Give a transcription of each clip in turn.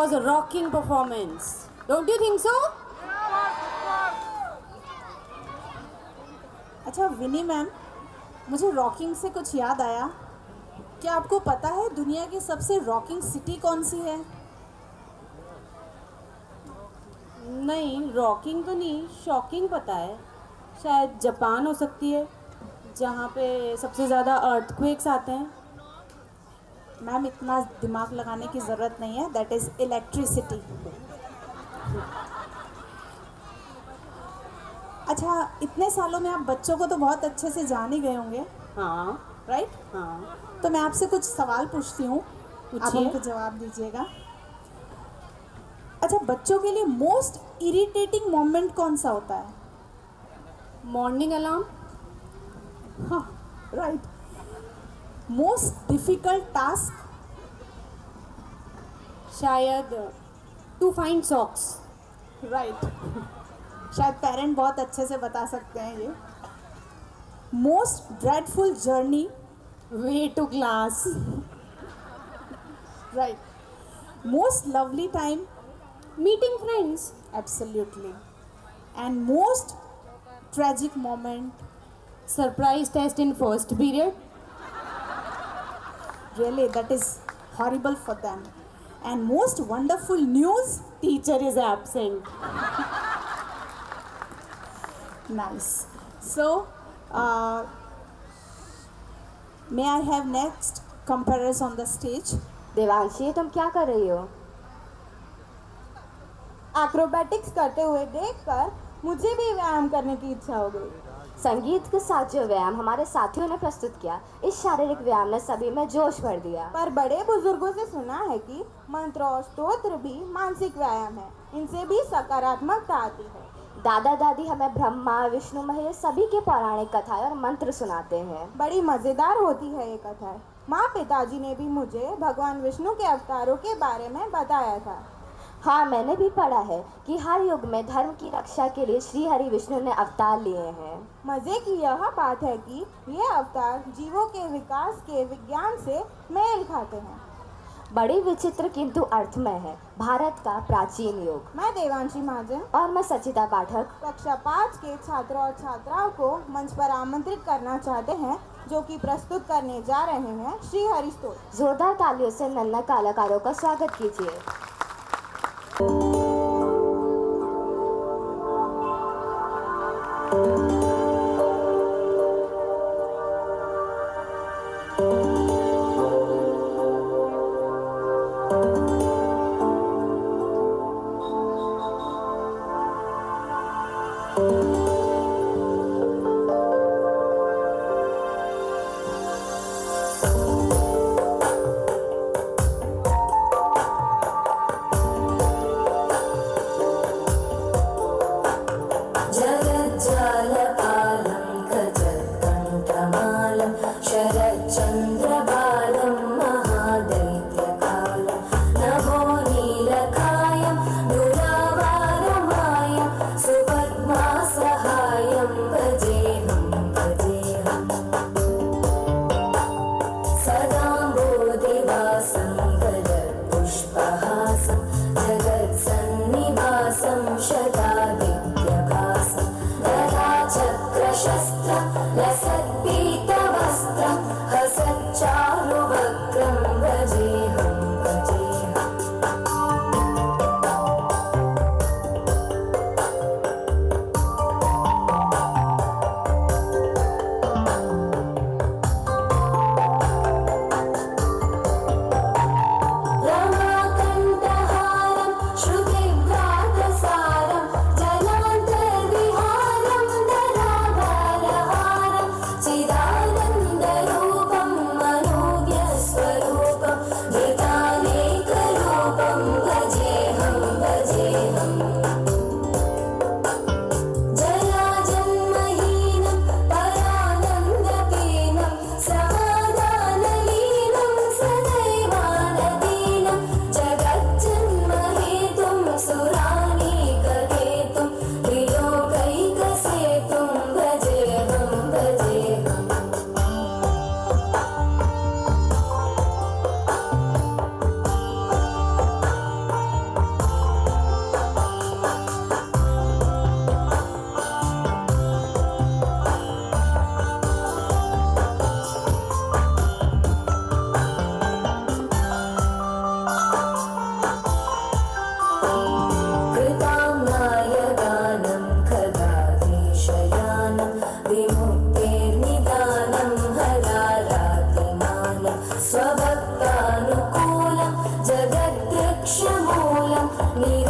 was a rocking performance. Don't you think so? अच्छा विनी ma'am, मुझे rocking से कुछ याद आया। क्या आपको पता है दुनिया की सबसे रॉकिंग सिटी कौन सी है? नहीं, रॉकिंग तो नहीं, शॉकिंग पता है। शायद जापान हो सकती है, जहाँ पे सबसे ज़्यादा अर्थक्वेक्स आते हैं। मैम इतना दिमाग लगाने की ज़रूरत नहीं है, दैट इज़ इलेक्ट्रिसिटी। अच्छा, इतने सालों में आप बच्चों को तो बहुत अच्छे से जान ही गए होंगे, हाँ। राइट? हाँ, तो मैं आपसे कुछ सवाल पूछती हूँ, आप पूछिए। उनको जवाब दीजिएगा। अच्छा, बच्चों के लिए मोस्ट इरिटेटिंग मोमेंट कौन सा होता है? Morning alarm. हाँ, राइट। Most difficult task? शायद टू फाइंड सॉक्स। राइट। शायद पेरेंट बहुत अच्छे से बता सकते हैं ये। Most dreadful journey? Way to class. Right. Most lovely time? Meeting friends. Absolutely. And most tragic moment? Surprise test in first period. Really, that is horrible for them. And most wonderful news? Teacher is absent. Nice. So, uh, may I have next comparers on the stage? Devanshi, तुम क्या कर रही हो? Acrobatics करते हुए देखकर मुझे भी व्यायाम करने की इच्छा हो गई। संगीत के साथ जो व्यायाम हमारे साथियों ने प्रस्तुत किया, इस शारीरिक व्यायाम ने सभी में जोश भर दिया। पर बड़े बुजुर्गों से सुना है कि मंत्र और स्तोत्र भी मानसिक व्यायाम है, इनसे भी सकारात्मकता आती है। दादा दादी हमें ब्रह्मा विष्णु महेश सभी के पौराणिक कथाएं और मंत्र सुनाते हैं। बड़ी मज़ेदार होती है ये कथाएं। माँ पिताजी ने भी मुझे भगवान विष्णु के अवतारों के बारे में बताया था। हाँ, मैंने भी पढ़ा है कि हर युग में धर्म की रक्षा के लिए श्री हरि विष्णु ने अवतार लिए हैं। मज़े की यह बात है कि ये अवतार जीवों के विकास के विज्ञान से मेल खाते हैं। बड़ी विचित्र किंतु अर्थमय है भारत का प्राचीन युग। मैं देवांशी महाजन और मैं सचिता पाठक कक्षा 5 के छात्रों और छात्राओं को मंच पर आमंत्रित करना चाहते हैं, जो कि प्रस्तुत करने जा रहे हैं श्री हरि स्तोत्र। जोरदार तालियों से नन्हा कलाकारों का स्वागत कीजिए।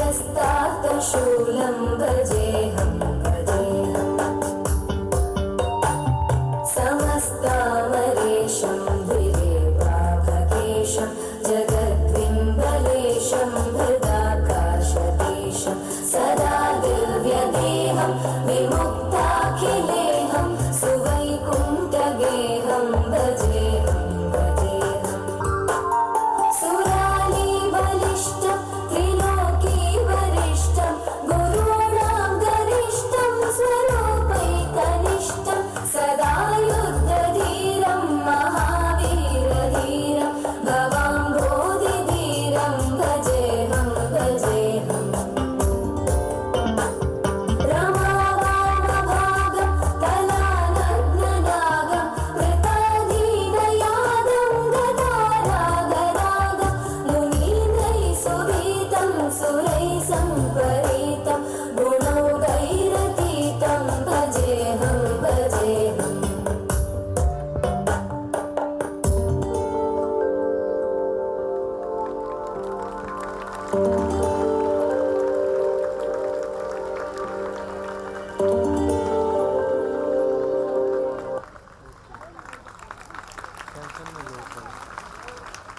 हस्तार्थशूलं भजेऽहं समस्तामरेशं द्विरेवाभकेशं जगद्बिम्बलेशं हृदाकाशदेशं सदा दिव्यदेहं विमुक्ताखिलेहं सुवैकुण्ठगेहं भजेऽहं सुरालीबलिष्ठं त्रिलोकीवरिष्ठं गुरूणां गरिष्ठं स्वरूपैकनिष्ठं सदा युद्धधीरं महावीरधीरं भवाम्भोधिधीरं भजेऽहं रमावामभागं कलानग्ननागं कृताधीनयादं गदारागरागं मुनीन्द्रैः सुवीतं सुरैः संपरीतं गुणौघैरतीतं भजेऽहं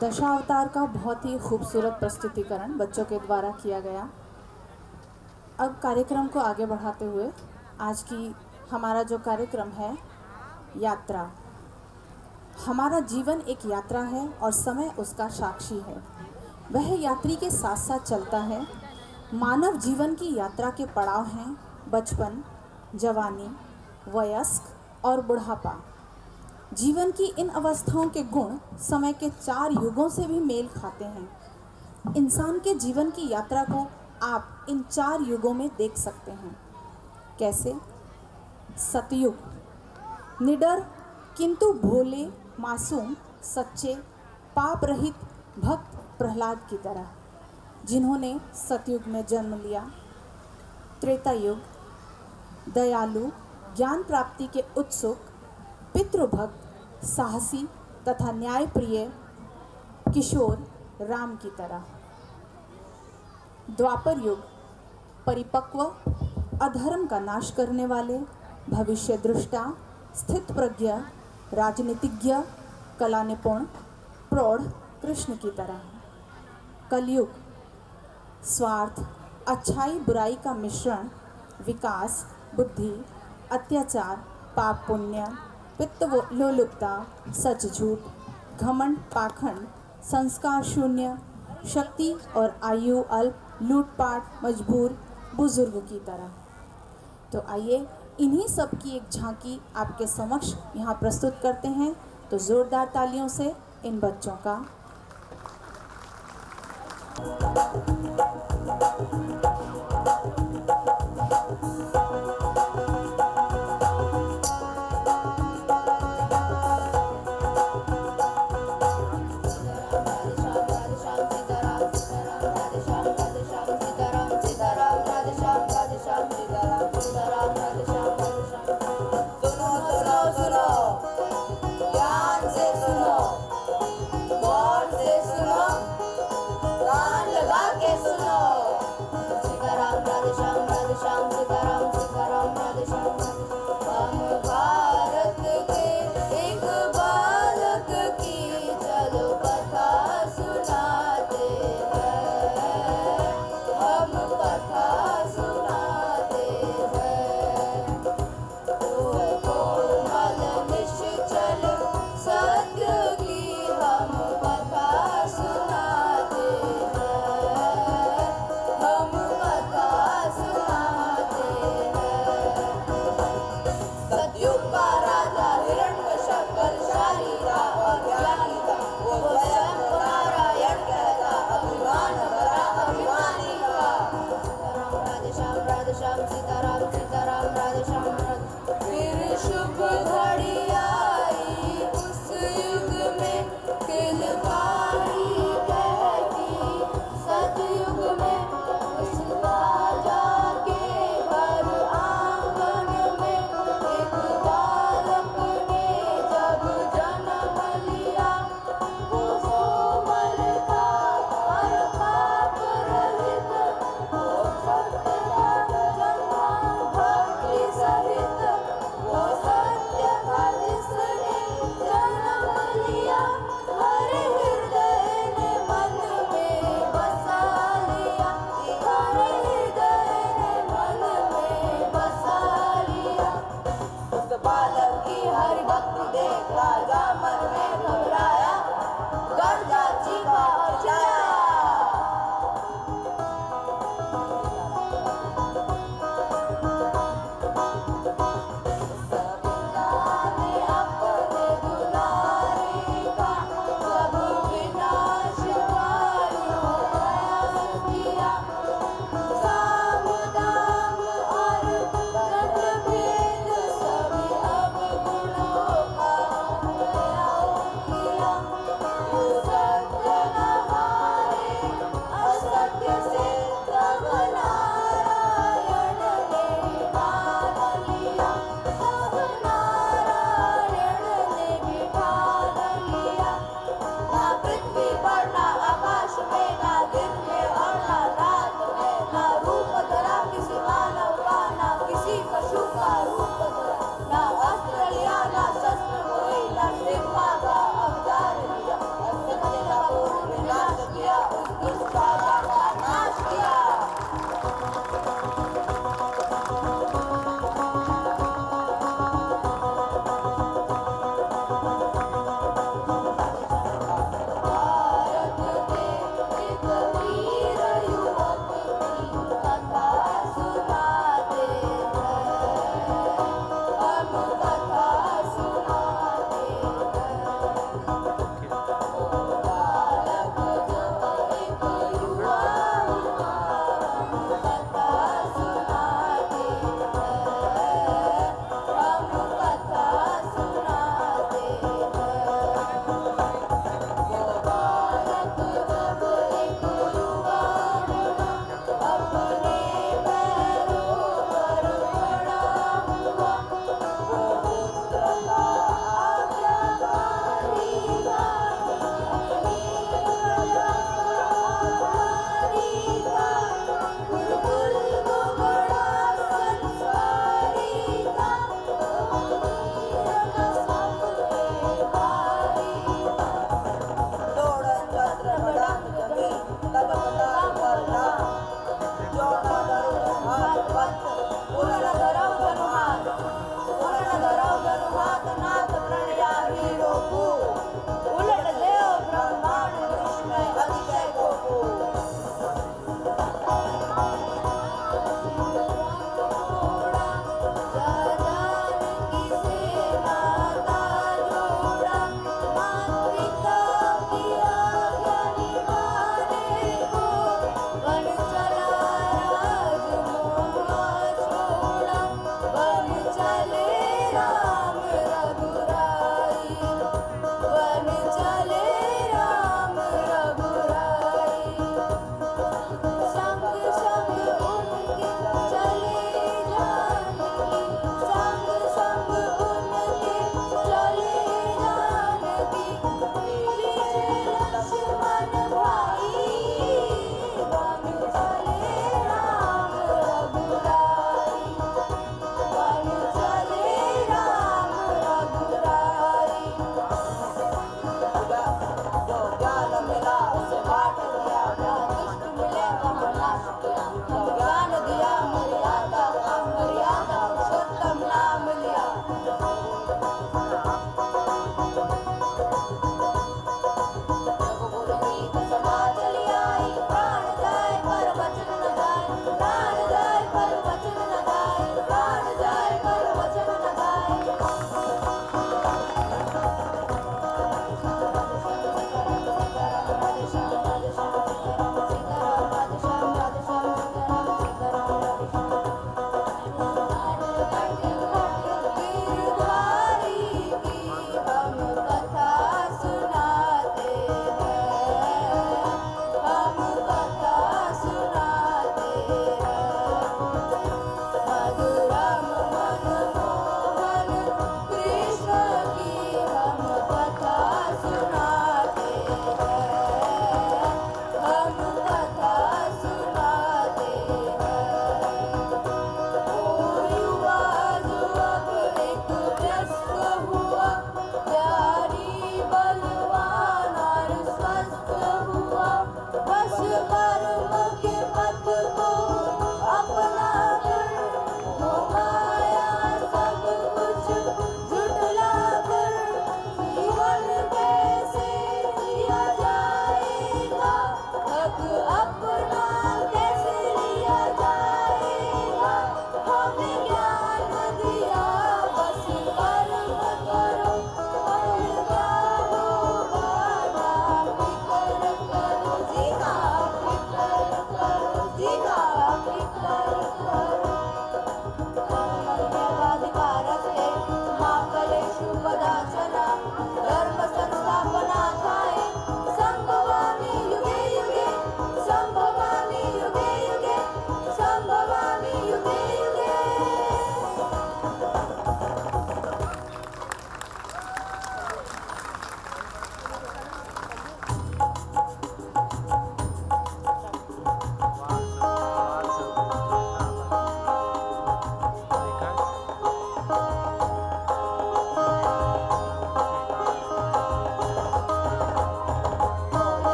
दशावतार का बहुत ही खूबसूरत प्रस्तुतिकरण बच्चों के द्वारा किया गया। अब कार्यक्रम को आगे बढ़ाते हुए आज की हमारा जो कार्यक्रम है यात्रा। हमारा जीवन एक यात्रा है और समय उसका साक्षी है। वह यात्री के साथ साथ चलता है। मानव जीवन की यात्रा के पड़ाव हैं बचपन, जवानी, वयस्क और बुढ़ापा। जीवन की इन अवस्थाओं के गुण समय के 4 युगों से भी मेल खाते हैं। इंसान के जीवन की यात्रा को आप इन 4 युगों में देख सकते हैं। कैसे? सतयुग, निडर किंतु भोले, मासूम, सच्चे, पाप रहित भक्त प्रहलाद की तरह, जिन्होंने सतयुग में जन्म लिया। त्रेता युग, दयालु, ज्ञान प्राप्ति के उत्सुक, पितृभक्त, साहसी तथा न्यायप्रिय किशोर राम की तरह। द्वापर युग, परिपक्व, अधर्म का नाश करने वाले, भविष्य दृष्टा, स्थित प्रज्ञ, राजनीतिज्ञ, कला निपुण, प्रौढ़ कृष्ण की तरह। कलयुग, स्वार्थ, अच्छाई बुराई का मिश्रण, विकास, बुद्धि, अत्याचार, पाप पुण्य, पित्त लोलुपता, सच झूठ, घमंड पाखंड, संस्कार शून्य, शक्ति और आयु अल्प, लूटपाट, मजबूर, बुजुर्ग की तरह। तो आइए इन्हीं सब की एक झांकी आपके समक्ष यहाँ प्रस्तुत करते हैं। तो ज़ोरदार तालियों से इन बच्चों का कान लगा के सुनो।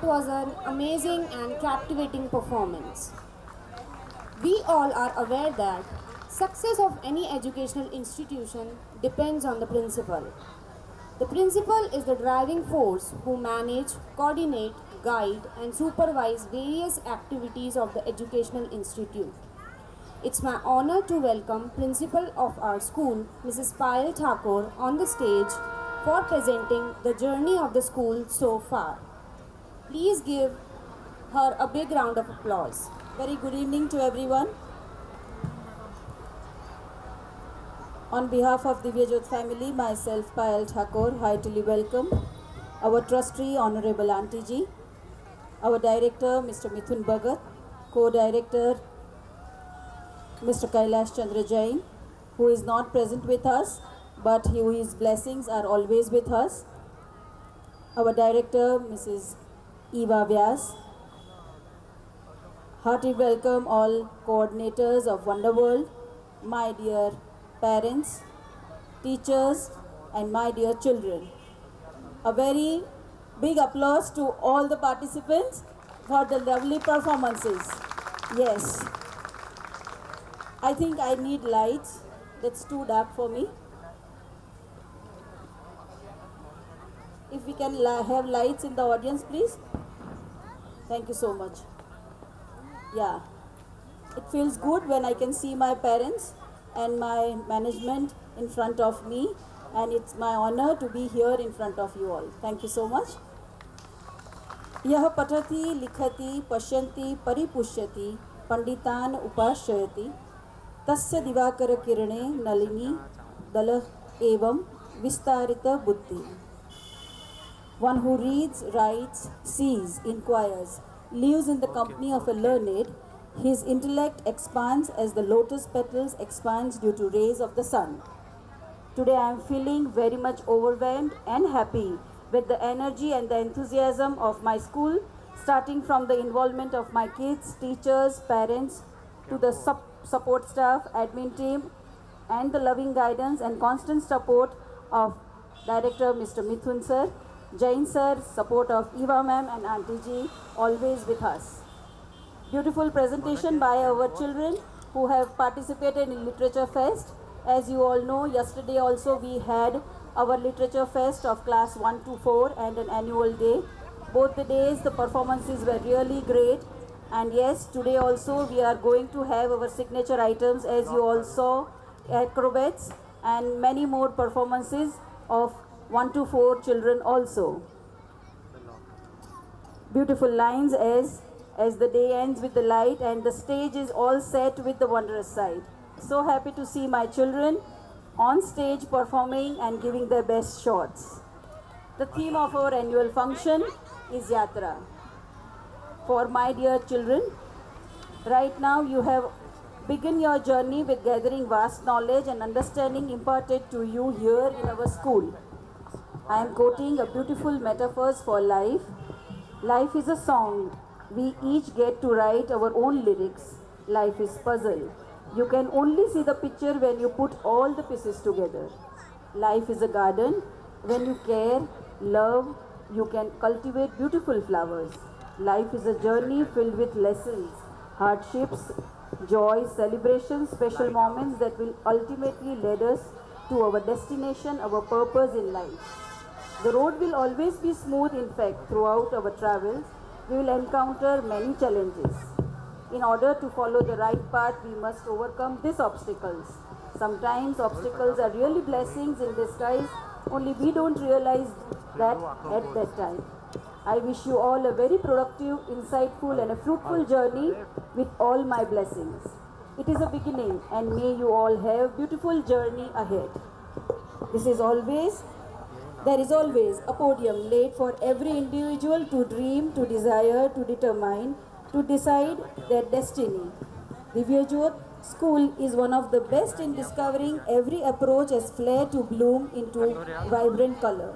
that was an amazing and captivating performance. We all are aware that success of any educational institution depends on the principal. The principal is the driving force who manage, coordinate, guide and supervise various activities of the educational institute. It's my honor to welcome principal of our school, Mrs. Payal Thakur, on the stage for presenting the journey of the school so far. Please give her a big round of applause. Very good evening to everyone. On behalf of Divya Jyot family, myself Payal Thakur, heartily welcome our trustee Honorable Auntie Ji, our director Mr. Mithun Bhagat, co-director Mr. Kailash Chandra Jain, who is not present with us, but his blessings are always with us. Our director Mrs. Eva Vyas. Hearty welcome all coordinators of Wonder World, my dear parents, teachers and my dear children. A very big applause to all the participants for the lovely performances. Yes. I think I need lights. That's too dark for me. If we can have lights in the audience, please. Thank you so much. Yeah, it feels good when I can see my parents and my management in front of me, and it's my honor to be here in front of you all. Thank you so much. यह पठति लिखति पश्यन्ति परिपुष्यति पंडितान उपाश्रयति तस्य दिवाकर किरणे नलिनी दल एवं विस्तारित बुद्धि. One who reads, writes, sees, inquires, lives in the company of a learned, his intellect expands as the lotus petals expands due to rays of the sun. Today I am feeling very much overwhelmed and happy with the energy and the enthusiasm of my school, starting from the involvement of my kids, teachers, parents, to the support staff, admin team, and the loving guidance and constant support of Director Mr. Mithun sir, Jain sir, support of Eva ma'am and Auntie Ji, always with us. Beautiful presentation by our children who have participated in Literature Fest. As you all know, yesterday also we had our Literature Fest of class 1 to 4 and an annual day. Both the days the performances were really great. And yes, today also we are going to have our signature items, as you all saw, acrobats and many more performances of 1 to 4 children also. Beautiful lines as the day ends with the light and the stage is all set with the wondrous sight. So happy to see my children on stage performing and giving their best shots. The theme of our annual function is Yatra. For my dear children, right now you have begun your journey with gathering vast knowledge and understanding imparted to you here in our school. I am quoting a beautiful metaphors for life. Life is a song. We each get to write our own lyrics. Life is puzzle. You can only see the picture when you put all the pieces together. Life is a garden. When you care, love, you can cultivate beautiful flowers. Life is a journey filled with lessons, hardships, joy, celebrations, special moments that will ultimately lead us to our destination, our purpose in life. The road will always be smooth. In fact, throughout our travels, we will encounter many challenges. In order to follow the right path, we must overcome these obstacles. Sometimes obstacles are really blessings in disguise, only we don't realize that at that time. I wish you all a very productive, insightful and a fruitful journey with all my blessings. It is a beginning and may you all have beautiful journey ahead. There is always a podium laid for every individual to dream, to desire, to determine, to decide their destiny. Divya Jyot School is one of the best in discovering every approach as flair to bloom into vibrant color.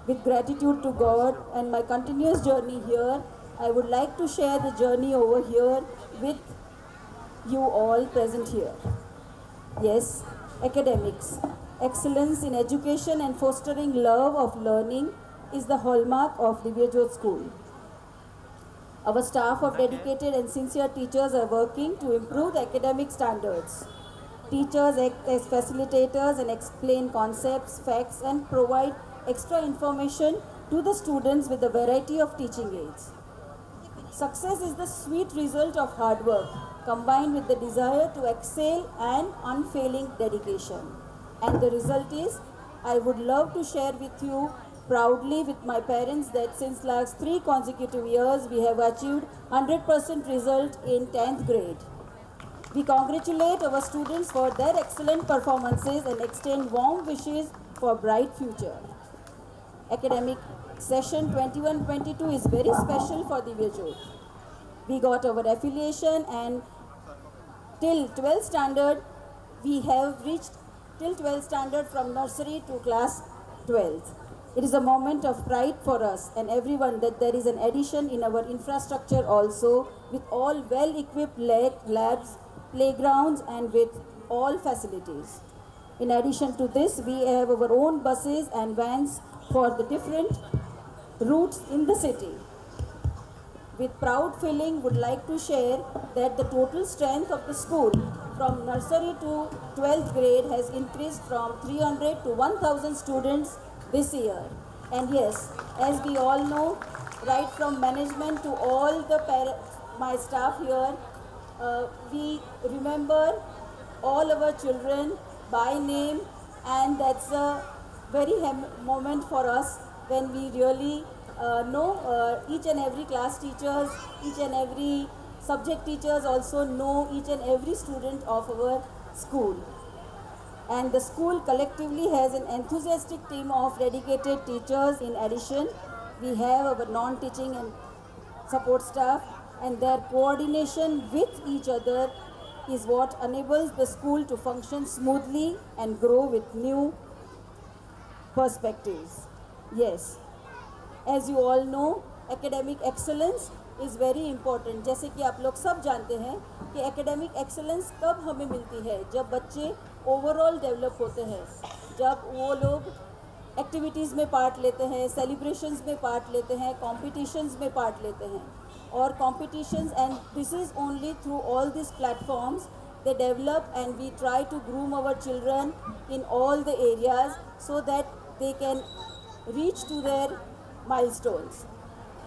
With gratitude to God and my continuous journey here, I would like to share the journey over here with you all present here. Yes, academics. Excellence in education and fostering love of learning is the hallmark of Divya Jyot School. Our staff of dedicated and sincere teachers are working to improve the academic standards. Teachers act as facilitators and explain concepts, facts, and provide extra information to the students with a variety of teaching aids. Success is the sweet result of hard work combined with the desire to excel and unfailing dedication. And the result is, I would love to share with you proudly with my parents that since last 3 consecutive years we have achieved 100% result in 10th grade. We congratulate our students for their excellent performances and extend warm wishes for bright future. Academic session 21-22 is very special for Divyajyot. We got our affiliation and till 12th standard we have reached till 12th standard from nursery to class 12th. It is a moment of pride for us and everyone that there is an addition in our infrastructure also with all well-equipped labs, playgrounds and with all facilities. In addition to this, we have our own buses and vans for the different routes in the city. With proud feeling, would like to share that the total strength of the school from nursery to 12th grade has increased from 300 to 1000 students this year. And yes, as we all know, right from management to all the my staff here, we remember all our children by name, and that's a very moment for us when we really know each and every class teachers, each and every subject teachers also know each and every student of our school. And the school collectively has an enthusiastic team of dedicated teachers. In addition, we have our non-teaching and support staff, and their coordination with each other is what enables the school to function smoothly and grow with new perspectives. Yes, as you all know, academic excellence is very important. जैसे कि आप लोग सब जानते हैं कि academic excellence कब हमें मिलती है, जब बच्चे ओवरऑल डेवलप होते हैं, जब वो लोग एक्टिविटीज़ में पार्ट लेते हैं, सेलिब्रेशंस में पार्ट लेते हैं, कॉम्पिटिशन्स में पार्ट लेते हैं और competitions, and this is only through all this platforms they develop, and we try to groom our children in all the areas so that they can reach to their milestones.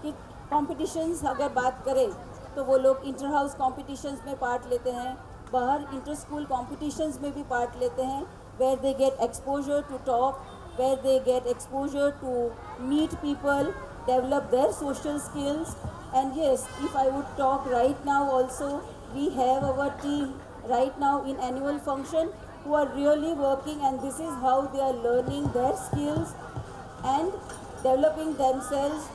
कि competitions अगर बात करें तो वो लोग inter house competitions में part लेते हैं, बाहर इंटर स्कूल कॉम्पिटिशन्स में भी पार्ट लेते हैं, where they get exposure to talk, where they get exposure to meet people, develop their social skills. And yes, if I would talk right now also, we have our team right now in annual function who are really working, and this is how they are learning their skills and developing themselves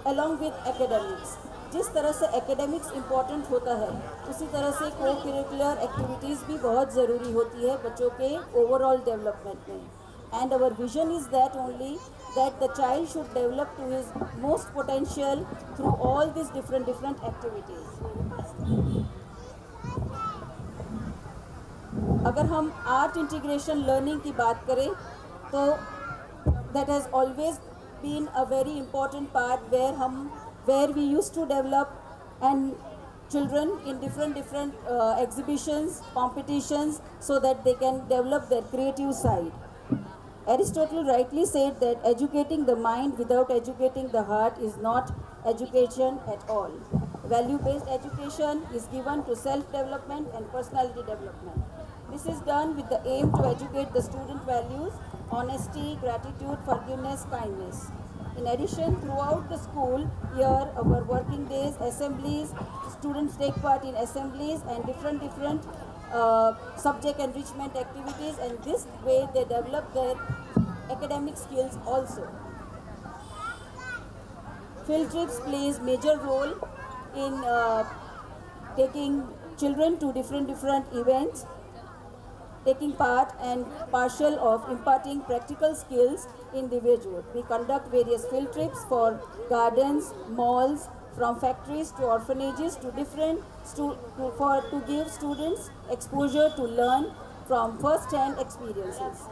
along with academics. जिस तरह से academics important होता है, उसी तरह से co-curricular activities भी बहुत ज़रूरी होती है बच्चों के overall development में. And our vision is that only that the child should develop to his most potential through all these different activities. अगर हम आर्ट इंटीग्रेशन लर्निंग की बात करें तो that has always been a very important part where we used to develop and children in different exhibitions, competitions, so that they can develop their creative side. Aristotle rightly said that educating the mind without educating the heart is not education at all. Value-based education is given to self-development and personality development. This is done with the aim to educate the student values, honesty, gratitude, forgiveness, kindness. In addition, throughout the school year, our working days, assemblies, students take part in assemblies and different subject enrichment activities, and this way they develop their academic skills also. Field trips plays major role in taking children to different events, taking part and partial of imparting practical skills in Divyajyot. We conduct various field trips for gardens, malls, from factories to orphanages to to give students exposure to learn from first-hand experiences.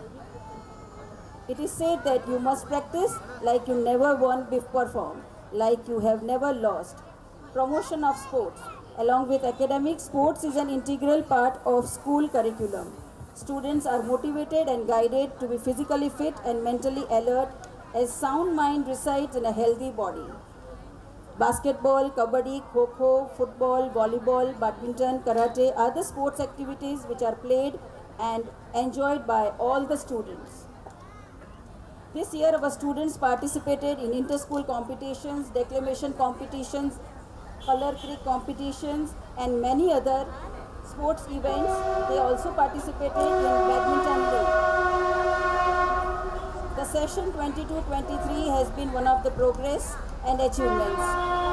It is said that you must practice like you never won before perform, like you have never lost. promotion of sports. Along with academics, sports is an integral part of school curriculum. Students are motivated and guided to be physically fit and mentally alert as sound mind resides in a healthy body. Basketball, kabaddi, kho-kho, football, volleyball, badminton, karate are the sports activities which are played and enjoyed by all the students. This year our students participated in inter-school competitions, declamation competitions, color cricket competitions and many other sports events. They also participated in badminton league. The session 22-23 has been one of the progress and achievements.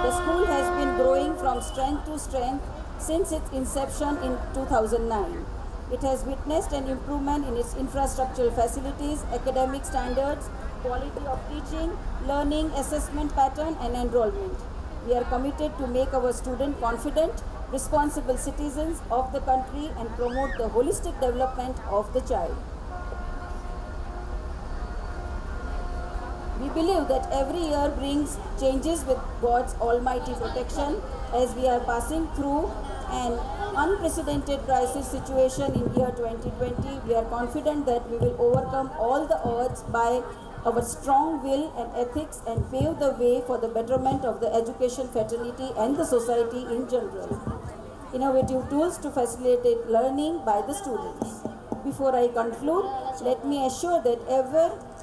The school has been growing from strength to strength since its inception in 2009. It has witnessed an improvement in its infrastructural facilities, academic standards, quality of teaching, learning, assessment pattern and enrollment. We are committed to make our students confident, responsible citizens of the country and promote the holistic development of the child. We believe that every year brings changes with God's almighty protection. As we are passing through an unprecedented crisis situation in year 2020, we are confident that we will overcome all the odds by our strong will and ethics and pave the way for the betterment of the education fraternity and the society in general. Innovative tools to facilitate learning by the students. Before I conclude, let me assure that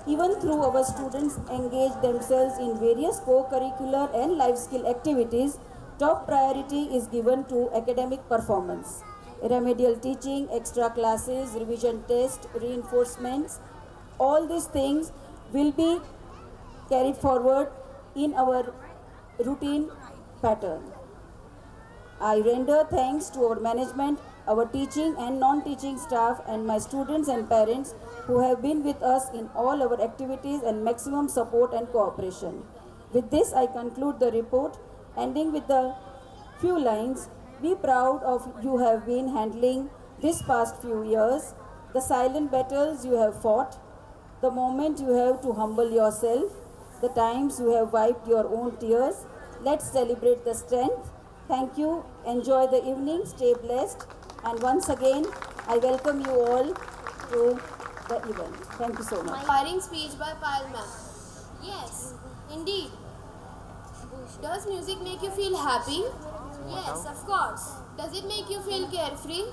even though our students engage themselves in various co-curricular and life skill activities, top priority is given to academic performance. Remedial teaching, extra classes, revision tests, reinforcements, all these things will be carried forward in our routine pattern. I render thanks to our management, our teaching and non-teaching staff and my students and parents who have been with us in all our activities and maximum support and cooperation. With this, I conclude the report, ending with the few lines. Be proud of you have been handling this past few years, the silent battles you have fought, the moment you have to humble yourself, the times you have wiped your own tears. Let's celebrate the strength. Thank you. Enjoy the evening. Stay blessed. And once again, I welcome you all to the event. Thank you so much. Inspiring speech by Payal ma'am. Yes, indeed. Does music make you feel happy? Yes, of course. Does it make you feel carefree?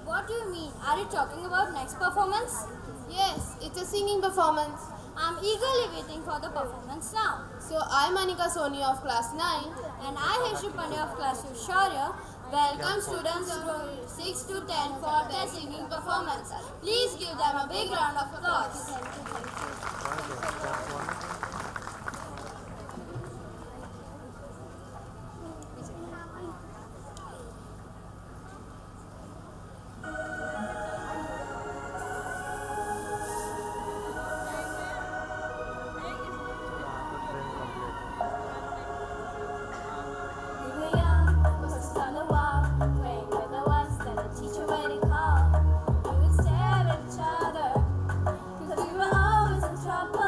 What do you mean? Are you talking about next performance? Yes, it's a singing performance. I'm eagerly waiting for the performance now. So I'm Anika Soni of class 9 and I Heshu Pandey of class 2 Shaurya welcome students from 6 to 10 for their singing performance. Please give them a big round of applause. Trouble.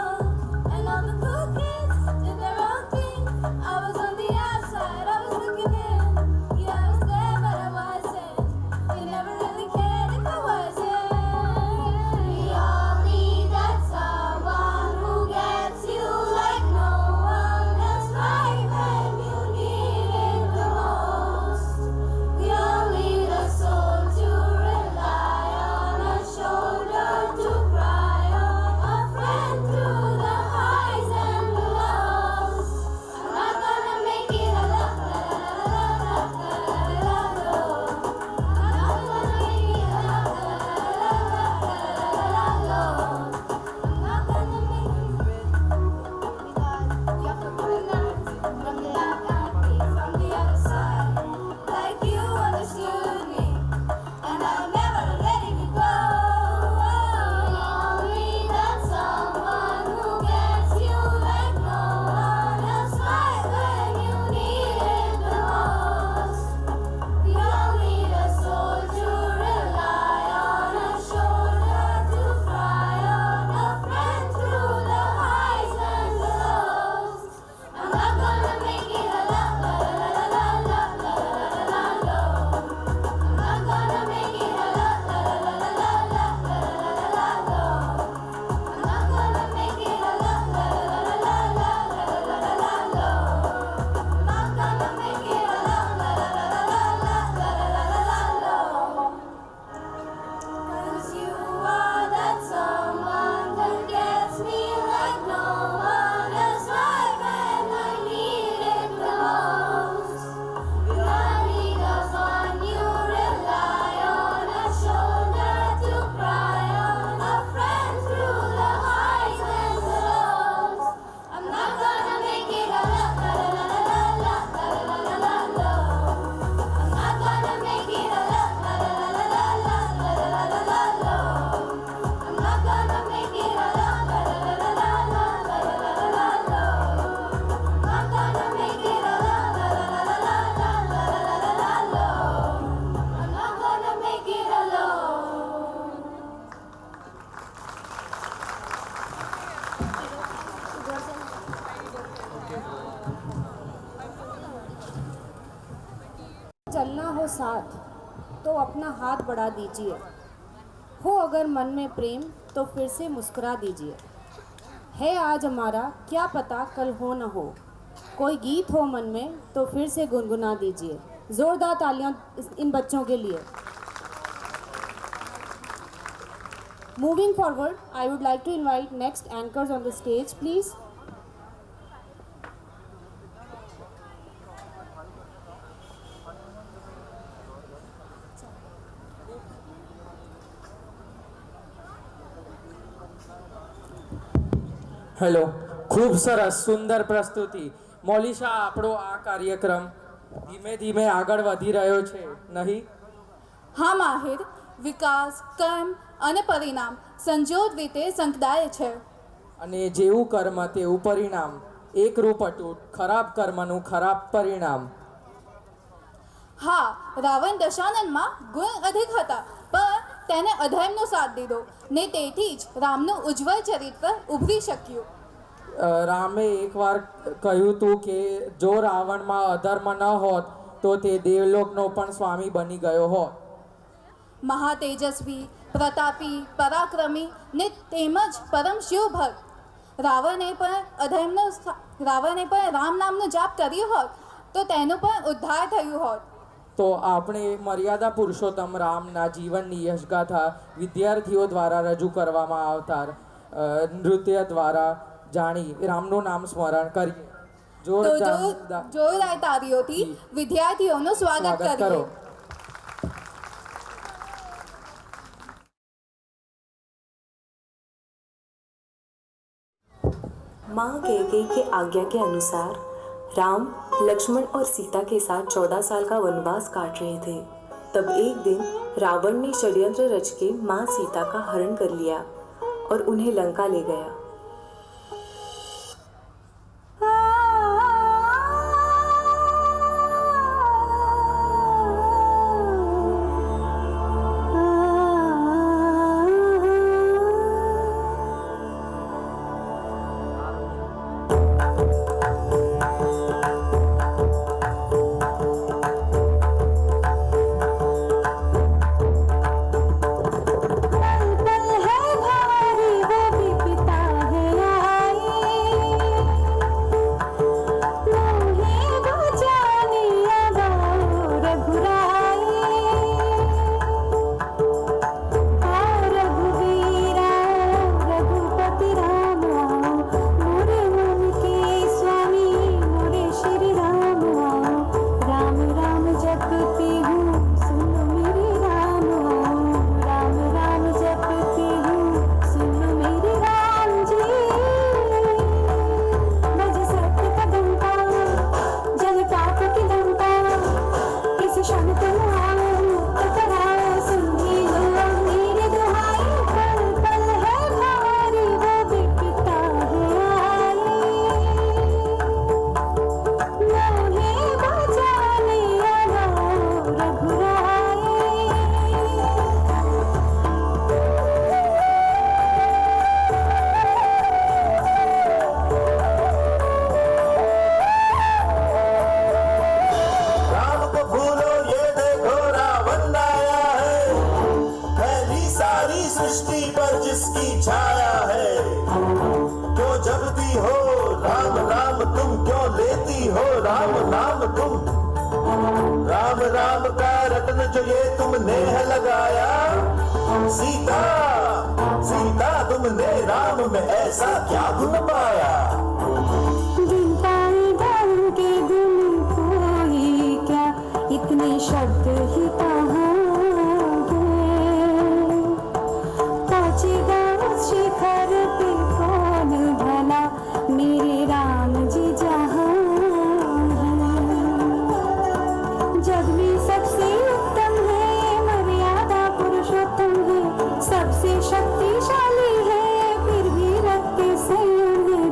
हो साथ तो अपना हाथ बढ़ा दीजिए, हो अगर मन में प्रेम तो फिर से मुस्कुरा दीजिए। है आज हमारा क्या पता कल हो न हो, कोई गीत हो मन में तो फिर से गुनगुना दीजिए। ज़ोरदार तालियां इन बच्चों के लिए। Moving forward, I would like to invite next anchors on the stage, please. Hello, ખૂબ સરસ સુંદર પ્રસ્તુતિ. મોલિશા, આપણો આ કાર્યક્રમ ધીમે ધીમે આગળ વધી રહ્યો છે નહીં? હા માહિર, વિકાસ, કર્મ અને પરિણામ સંજોગ રીતે સંકળાય છે. અને જેવું કર્મ તેવું પરિણામ. એકરૂપ અટૂટ, ખરાબ કર્મનું ખરાબ પરિણામ. હા, રાવણ દશાનનમાં ગુણ અધિક હતા, પણ તેને અધર્મનો સાથ દીધો ને તેથી જ રામનું ઉજ્જવળ ચરિત્ર ઉભરી શક્યું. રામે એકવાર કહ્યું હતું કે જો રાવણમાં અધર્મ ન હોત તો તે દેવલોકનો પણ સ્વામી બની ગયો હોત. મહાતેજસ્વી, પ્રતાપી, પરાક્રમી ને તેમજ પરમ શિવભક્ત રાવણે પણ રામ નામનો જાપ કર્યો હોત તો તેનો પણ ઉદ્ધાર થયું હોત. તો આપણે મર્યાદા પુરુષોત્તમ રામના જીવનની યશગાથા વિદ્યાર્થીઓ દ્વારા રજૂ કરવામાં આવતા નૃત્ય દ્વારા જાણી રામનું નામ સ્મરણ કરીએ. જોરદાર તાળીઓથી વિદ્યાર્થીઓનું સ્વાગત કરીએ. माँ कैकेयी के आज्ञा के अनुसार राम लक्ष्मण और सीता के साथ 14 साल का वनवास काट रहे थे। तब एक दिन रावण ने षड्यंत्र रच के माँ सीता का हरण कर लिया और उन्हें लंका ले गया। सबसे शक्तिशाली है फिर भी रखते संयम है।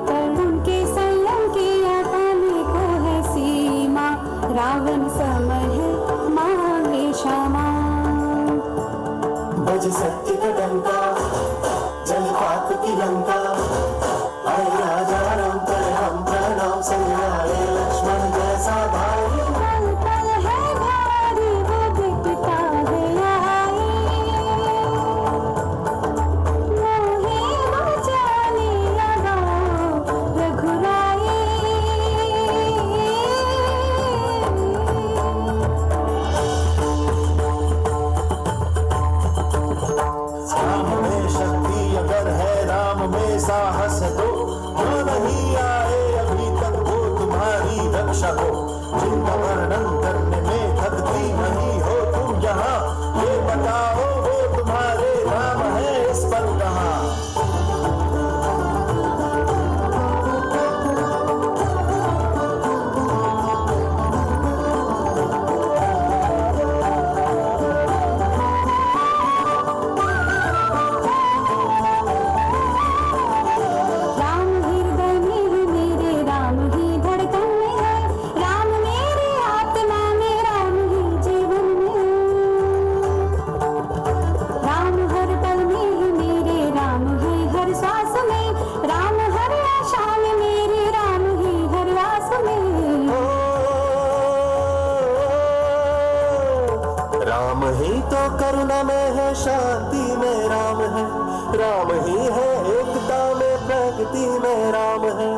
से तो जो नहीं आए अभी तक वो तुम्हारी रक्षा हो, जिनका वर्णन करने में थकती नहीं हो तुम यहाँ, ये बताओ वो तुम्हारे राम है इस पल कहाँ। राम ही तो करुणा में है, शांति में राम है, राम ही है एकता में, प्रगति में राम है।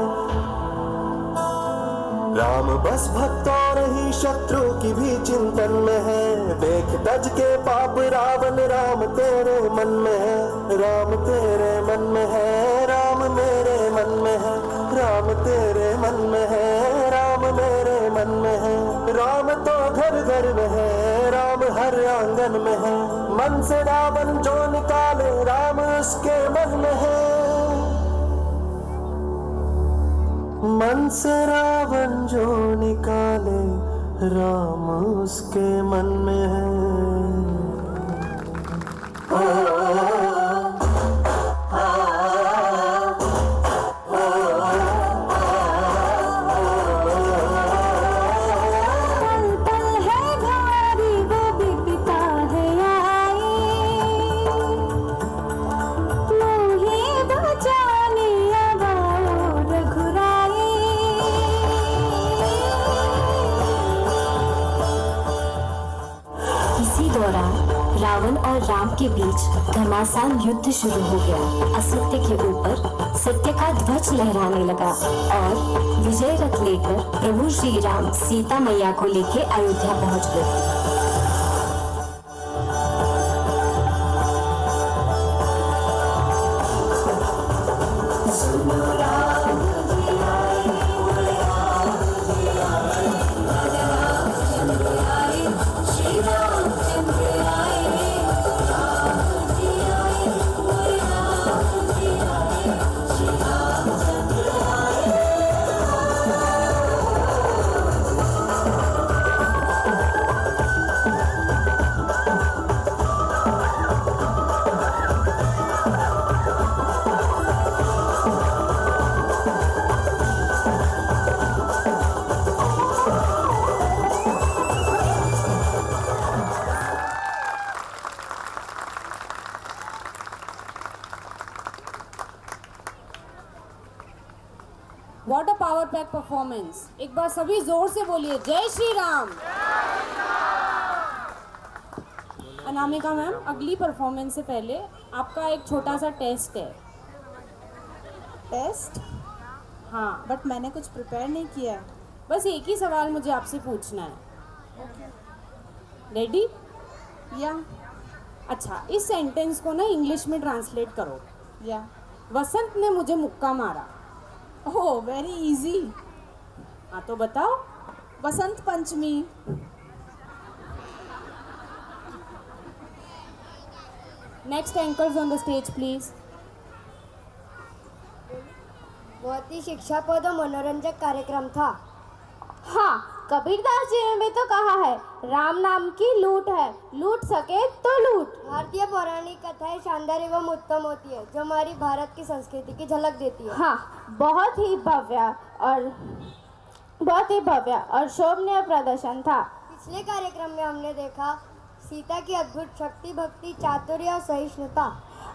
राम बस भक्त और ही शत्रु की भी चिंतन में है, देख तज के पाप रावण राम तेरे मन में है, राम तेरे मन में है, राम मेरे मन में है, राम तेरे मन में है, राम मेरे मन में है। राम तो घर घर में है, राम हर आंगन में है, मन से रावण जो निकाले राम उसके मन में है, मन से रावण जो निकाले राम उसके मन में है। इसी दौरान रावण और राम के बीच घमासान युद्ध शुरू हो गया। असत्य के ऊपर सत्य का ध्वज लहराने लगा और विजय रथ लेकर प्रभु श्री राम सीता मैया को लेके अयोध्या पहुंच गए। What a power pack performance! एक बार सभी जोर से बोलिए जय श्री राम। अनामिका मैम, अगली परफॉर्मेंस से पहले आपका एक छोटा सा टेस्ट है। टेस्ट? हाँ, बट मैंने कुछ प्रिपेयर नहीं किया है। बस एक ही सवाल मुझे आपसे पूछना है। रेडी? या अच्छा, इस सेंटेंस को ना इंग्लिश में ट्रांसलेट करो। या वसंत ने मुझे मुक्का मारा। Oh, very easy. हाँ तो बताओ। Vasant Panchami. Next anchors on the stage please. बहुत ही शिक्षाप्रद और मनोरंजक कार्यक्रम था। हाँ, कबीरदास जी ने भी तो कहा है, राम नाम की लूट है, लूट सके तो लूट। भारतीय पौराणिक कथाएं शानदार एवं उत्तम होती है, जो हमारी भारत की संस्कृति की झलक देती है। हाँ, बहुत ही भव्य और शोभनीय प्रदर्शन था। पिछले कार्यक्रम में हमने देखा सीता की अद्भुत शक्ति, भक्ति, चातुर्य और सहिष्णुता।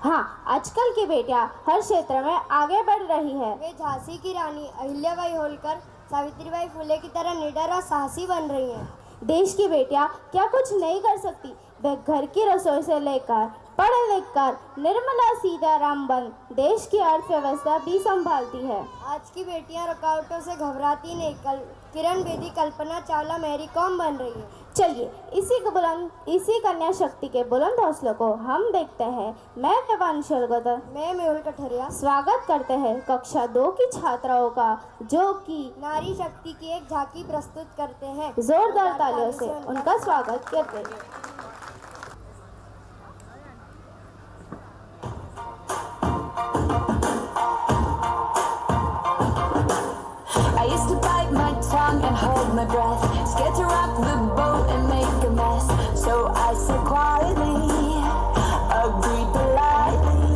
हाँ, आजकल की बेटियां हर क्षेत्र में आगे बढ़ रही है। वे झांसी की रानी अहिल्याबाई होलकर, सावित्रीबाई फुले की तरह निडर और साहसी बन रही हैं। देश की बेटियां क्या कुछ नहीं कर सकती? वे घर की रसोई से लेकर पढ़ लिख कर निर्मला सीताराम बन देश की अर्थव्यवस्था भी संभालती है। आज की बेटियां रुकावटों से घबराती नहीं। किरण बेदी, कल्पना चावला, मैरी कॉम बन रही है। चलिए इसी कन्या शक्ति के बुलंद हौसलों को हम देखते हैं। मैं देवांश अलगोदर, मैं मेहुल कठरिया स्वागत करते हैं कक्षा 2 की छात्राओं का, जो कि नारी शक्ति की एक झांकी प्रस्तुत करते हैं। जोरदार तालियों से उनका स्वागत करते हैं। I used to bite my tongue and hold my breath, scared to rock the boat and make a mess. So I said quietly, agreed politely.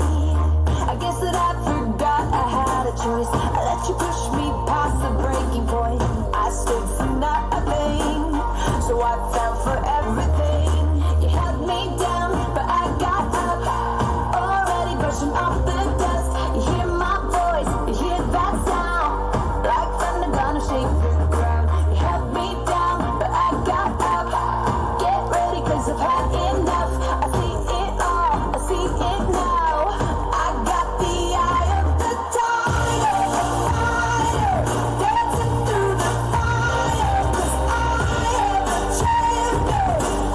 I guess that I forgot I had a choice. I let you push me past the breaking point. I stood for nothing, so I fell for everything. You held me down, but I got up, already brushing off the dust. You hear my voice, you hear that sound, like thunder gonna shake the ground. You held me down, but I got up. Get ready, 'cause I've had enough. I see it all, I see it now. I got the eye of the tiger, dancing through the fire. 'Cause I am a champion,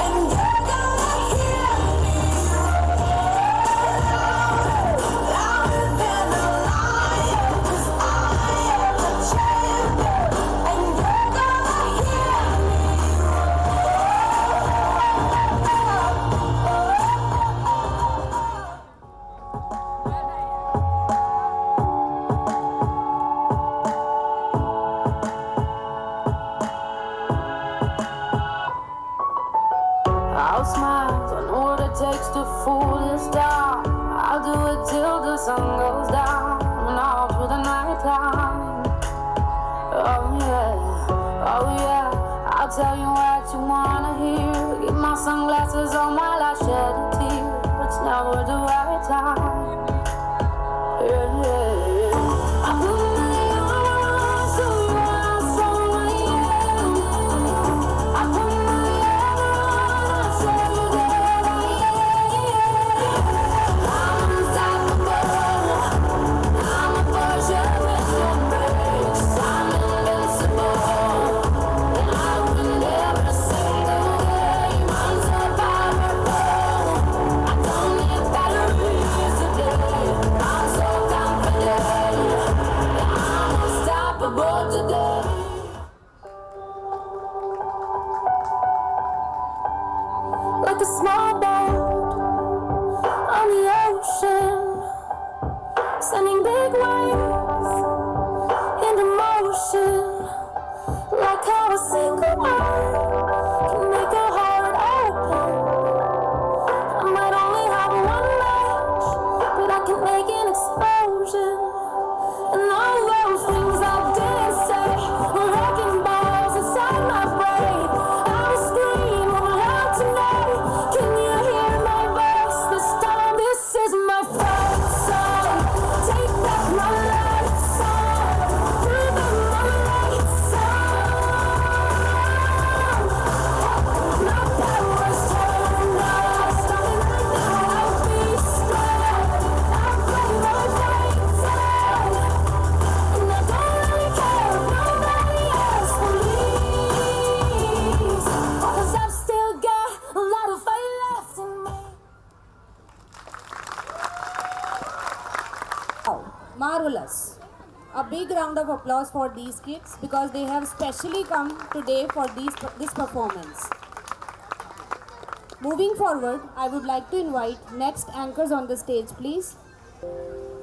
and you're gonna hear me louder than a lion. 'Cause I am a champion, and you're gonna hear me. I'll smile, I know what it takes to fool this town. I'll do it till the sun goes down and all through the night time. Oh yeah, I'll tell you what you wanna hear. Keep my sunglasses on while I shed a tear. It's never the right time. I put my arms around someone, I put my arms around that I'm unstoppable. I'm a Persian with no brakes. I'm invincible, and I win every single game. I'm so powerful, I don't need batteries today. I'm so confident, I'm unstoppable today. Like a small boat on the ocean, sending big waves into motion. Like how a single word can make a heart open. I might only have one match, but I can make an explosion. And all those things I didn't say were wrecking balls inside my brain. I will scream loud tonight. Can you hear my voice this time? This is my fight song. Take back my life song. Through the moonlight song. My power's turned on. Starting right now, I'll be strong. I'll play my fight song. And I don't really care if nobody else believes, 'cause I've still got a lot of fight left in me. Wow, marvelous. A big round of applause for these kids because they have specially come today for this performance. Moving forward, I would like to invite next anchors on the stage, please.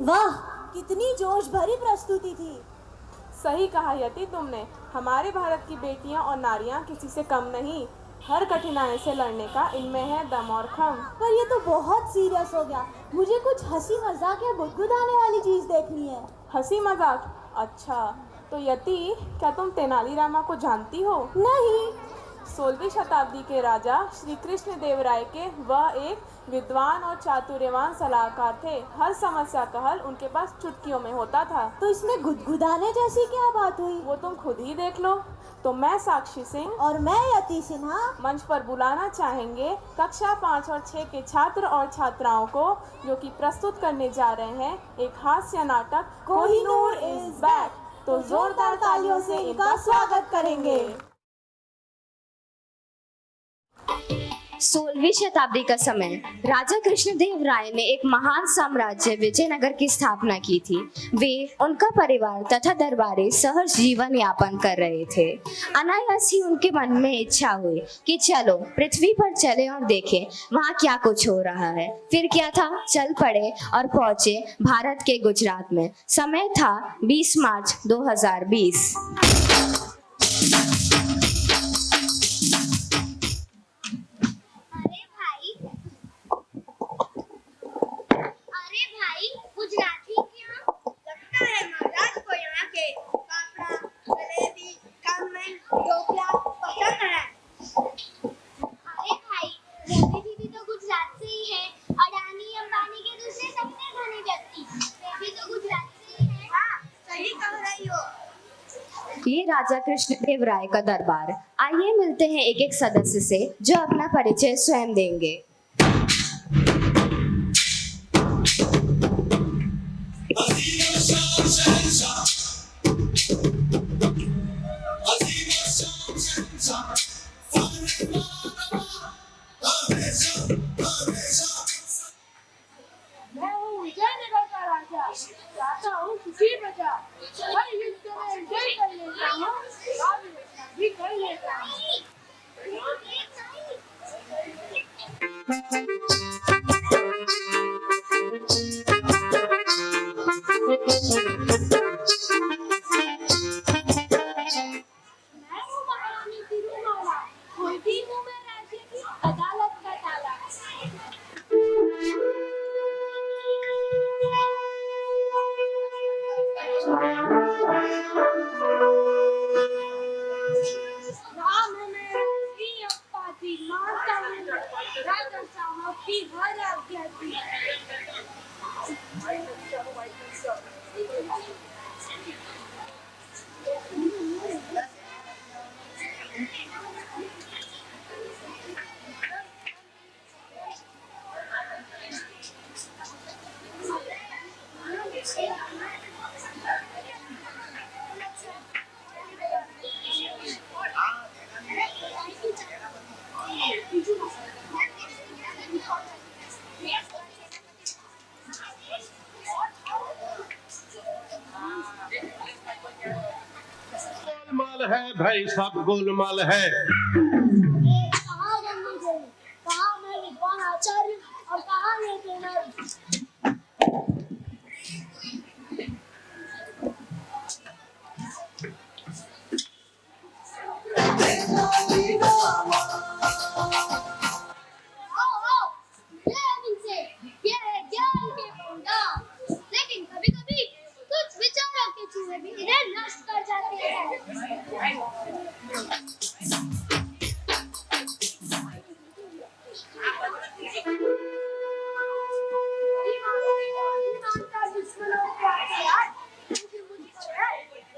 वाह, कितनी जोश भरी प्रस्तुति थी। सही कहा यति तुमने। हमारे भारत की बेटियां और नारियां किसी से कम नहीं। हर कठिनाई से लड़ने का इनमें है दम और खम। पर ये तो बहुत सीरियस हो गया। मुझे कुछ हंसी मजाक या गुदगुदाने वाली चीज देखनी है। हंसी मजाक? अच्छा, तो यति, क्या तुम तेनालीरामा को जानती हो? नहीं। 16वीं शताब्दी के राजा श्री कृष्ण देव राय के वह एक विद्वान और चातुर्यवान सलाहकार थे। हर समस्या का हल उनके पास चुटकियों में होता था। तो इसमें गुदगुदाने जैसी क्या बात हुई? वो तुम खुद ही देख लो। तो मैं साक्षी सिंह और मैं यति सिन्हा मंच पर बुलाना चाहेंगे कक्षा 5 और 6 के छात्र और छात्राओं को, जो कि प्रस्तुत करने जा रहे हैं एक हास्य नाटक कोहिनूर इज बैक। तो जोरदार तालियों से इनका स्वागत करेंगे। 16वीं शताब्दी का समय राजा कृष्णदेव राय ने एक महान साम्राज्य विजयनगर की स्थापना की थी। वे, उनका परिवार तथा दरबारी सहज जीवन यापन कर रहे थे। अनायास ही उनके मन में इच्छा हुई कि चलो पृथ्वी पर चले और देखें वहाँ क्या कुछ हो रहा है। फिर क्या था, चल पड़े और पहुंचे भारत के गुजरात में। समय था 20 मार्च 2020। गुजराती क्या लगता है महाराज को यहाँ के फाफड़ा, जलेबी, खमन, ढोकला पसंद है। अरे भाई, मोदी दीदी तो गुजरात से ही है। अडानी अंबानी के दूसरे सबसे धनी व्यक्ति वे भी तो गुजरात से ही है। हाँ, सही कह रही हो। ये राजा कृष्णदेव राय का दरबार। आइए मिलते हैं एक एक सदस्य से जो अपना परिचय स्वयं देंगे। मैं हूँ विजयनगर का राजा, चाहता हूँ खुशी बचा। हर युद्ध में विजय कर लेता हूँ, काव्य रचना भी कर लेता हूँ। मैं हूँ महारानी तिरुमाला, खोलती हूँ मैं राज्य की अदालत का ताला। राम है मेरा प्रिय पाती, माता हूँ राजा साहब की हर आज्ञा की। गोलमाल है भाई, सब गोलमाल है। कहाँ गंदी देवी, कहाँ मैं विद्वान आचार्य और कहाँ ये ट्रेनर। आओ, ये इनसे, ये है ज्ञान के भंडार। लेकिन कभी-कभी कुछ विचारों के चूहे भी इन्हें नष्ट कर जाते हैं।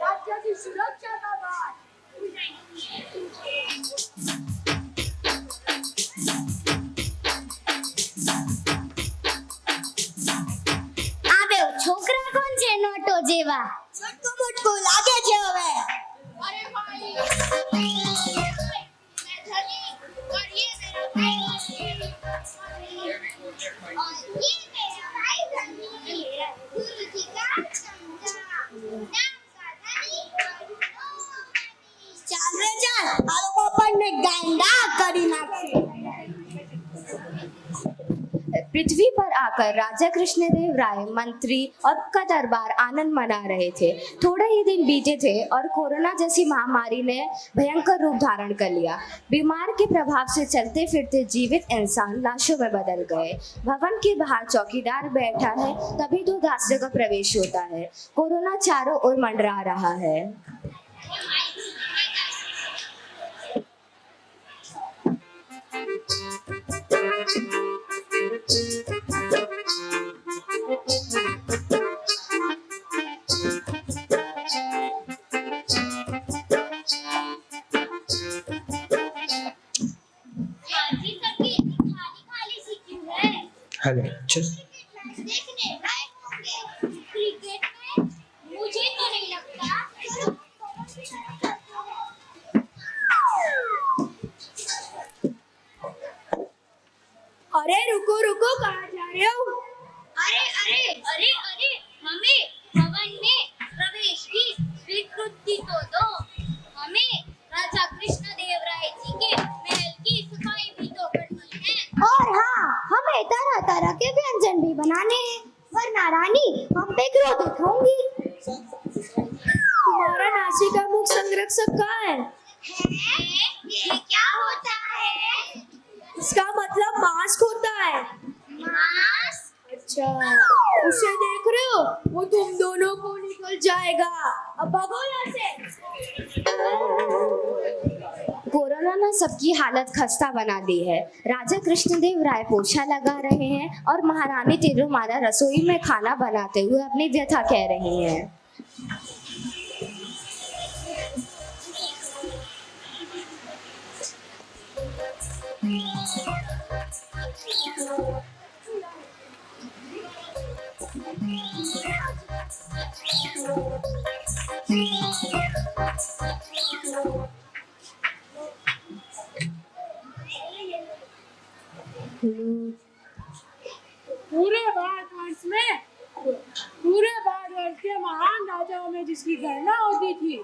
राज्य की सुरक्षा का भार। છોકરા કોણ છે નોટો જેવા? છટકો મુટકો લાગે છે હવે। અરે ભાઈ, मैं धनी और ये मेरा भाई और ये मेरा भाई धनी। गुरु जी का समझा नाम का धनी और चाल रे चाल, आ लोग આપણને ગાંડા કરી નાખશે। पृथ्वी पर आकर राजा कृष्णदेव राय मंत्री और का दरबार आनंद मना रहे थे। थोड़े ही दिन बीते थे और कोरोना जैसी महामारी ने भयंकर रूप धारण कर लिया। बीमार के प्रभाव से चलते फिरते जीवित इंसान लाशों में बदल गए। भवन के बाहर चौकीदार बैठा है, तभी दो दासियों का प्रवेश होता है। कोरोना चारों ओर मंडरा रहा है। देखने लायक होंगे। क्रिकेट में मुझे तो नहीं लगता। तुम्हारा नासिका मुख संरक्षक कहाँ है? ये क्या होता है? इसका मतलब मास्क होता है। मास्क? अच्छा, उसे देख रहे हो? वो तुम दोनों को निकल जाएगा। अब भागो यहाँ से। कोरोना ने सबकी हालत खस्ता बना दी है। राजा कृष्णदेव राय पोछा लगा रहे हैं और महारानी तिरुमाला रसोई में खाना बनाते हुए अपनी व्यथा कह रही हैं। पूरे भारतवर्ष के महान राजाओं में जिसकी गणना होती थी,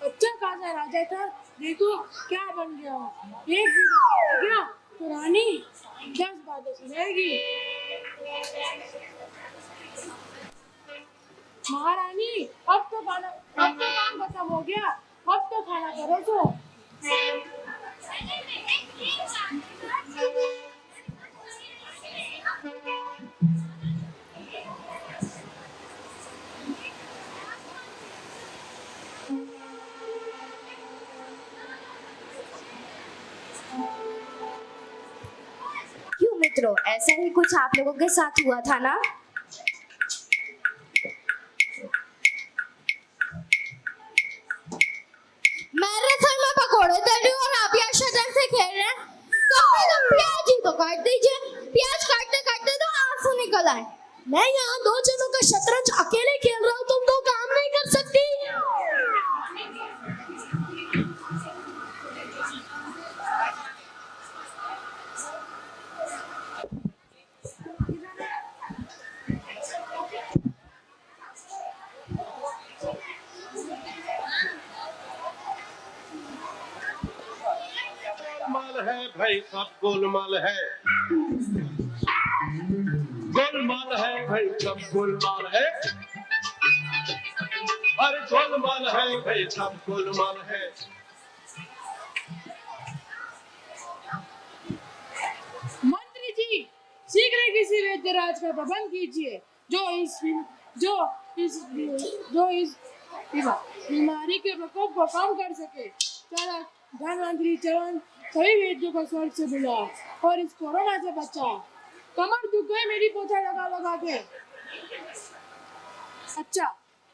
अच्छा खासा राजा था। देखो क्या बन गया हो। एक भी बता गया तो रानी 10 बातें सुनेगी। महारानी अब तो काम खत्म हो गया, अब तो खाना करो तो। क्यों मित्रों, ऐसा ही कुछ आप लोगों के साथ हुआ था ना? मैराथन में पकौड़े तल रहे हो और आप यहाँ शतरंज से खेल रहे हैं। कभी तो प्याज ही तो काट दीजिए। प्याज काटते काटते तो आंसू निकल आए। मैं यहाँ 2 जनों का शतरंज अकेले खेल रहा हूँ, तुम तो काम नहीं कर सकती। गोलमाल है भाई, सब गोलमाल है। गोलमाल है भाई, सब गोलमाल है। अरे गोलमाल है भाई, सब गोलमाल है। मंत्री जी, शीघ्र किसी वैद्यराज का प्रबंध कीजिए जो इस बीमारी के प्रकोप को कम कर सके। चलो धनवंतरी चरण सभी वैद्यों को स्वर्ग से बुला और इस कोरोना से बचा। कमर दुख गए मेरी पोछा लगा लगा के। अच्छा,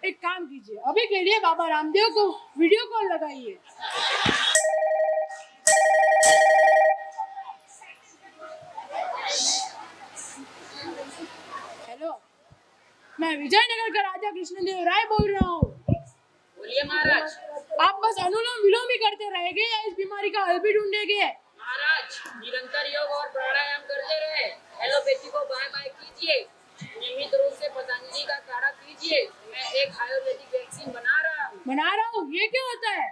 एक काम कीजिए, अभी के लिए बाबा रामदेव को वीडियो कॉल लगाइए। हेलो, मैं विजयनगर का राजा कृष्णदेव राय बोल रहा हूँ। बोलिए महाराज। आप बस अनुलोम विलोम ही करते रहेंगे या इस बीमारी का हल भी ढूंढेंगे? महाराज, निरंतर योग और प्राणायाम करते रहे। एलोपैथी को बाय बाय कीजिए। नियमित रूप से पतंजलि का काढ़ा पीजिए। मैं एक आयुर्वेदिक वैक्सीन बना रहा हूँ। ये क्या होता है?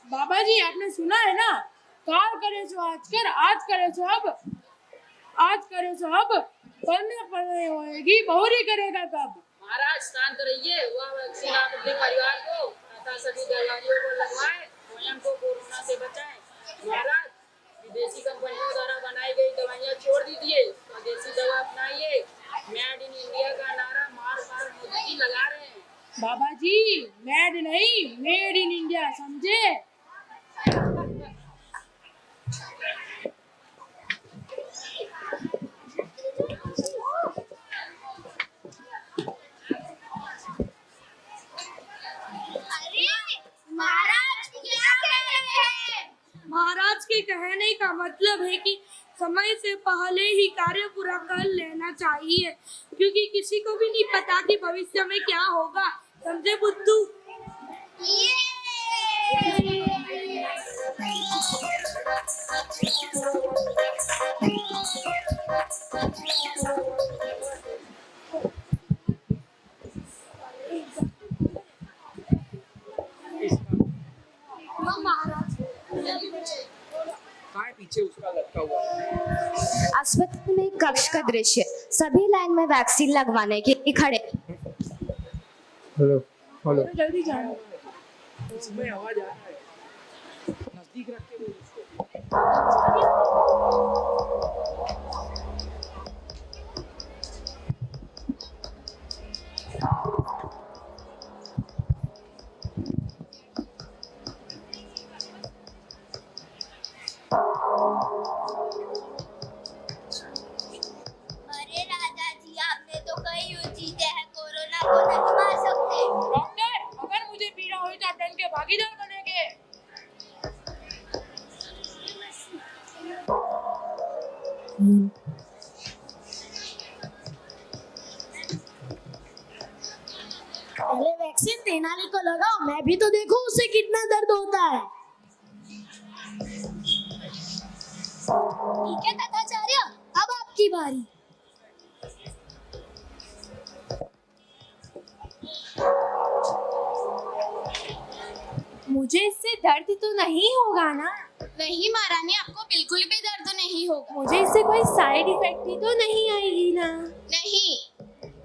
बाबा जी, आपने सुना है ना, काल करे सो आज कर, आज करे सो अब, आज करे सो अब, कल में पड़ने होएगी, बहुरी करेगा कब। महाराज शांत रहिए। वह वैक्सीन आप अपने परिवार को तथा सभी दर्शकों को लगवाएं, स्वयं को कोरोना से बचाएं। महाराज, विदेशी कंपनियों द्वारा बनाई गई दवाइयाँ छोड़ दीजिए, स्वदेशी दवा अपनाइए। मेड इन इंडिया का नारा मार मार मोदी जी लगा रहे हैं। बाबा जी, मेड नहीं, मेड इन इंडिया, समझे? महाराज के कहने का मतलब है कि समय से पहले ही कार्य पूरा कर लेना चाहिए, क्योंकि किसी को भी नहीं पता कि भविष्य में क्या होगा। समझे बुद्धू? पीछे उसका लटका हुआ। अस्पताल में एक कक्ष का दृश्य, सभी लाइन में वैक्सीन लगवाने के लिए खड़े। हेलो, हेलो जल्दी जाना, इसमें आवाज आ रहा है, नजदीक रख के बोल इसको। अरे राजा जी, आपने तो कई युद्ध जीते हैं, कोरोना को नहीं मार सकते। डॉक्टर, अगर मुझे पीड़ा हुई तो आप डन के भागीदार बनेंगे। पहले वैक्सीन तेनाली को लगाओ, मैं भी तो देखूं उसे कितना दर्द होता है। ठीक है तथाचार्य, अब आपकी बारी। मुझे इससे दर्द तो नहीं होगा ना? नहीं महारानी, आपको बिल्कुल भी दर्द नहीं होगा। मुझे इससे कोई साइड इफेक्ट भी तो नहीं आएगी ना? नहीं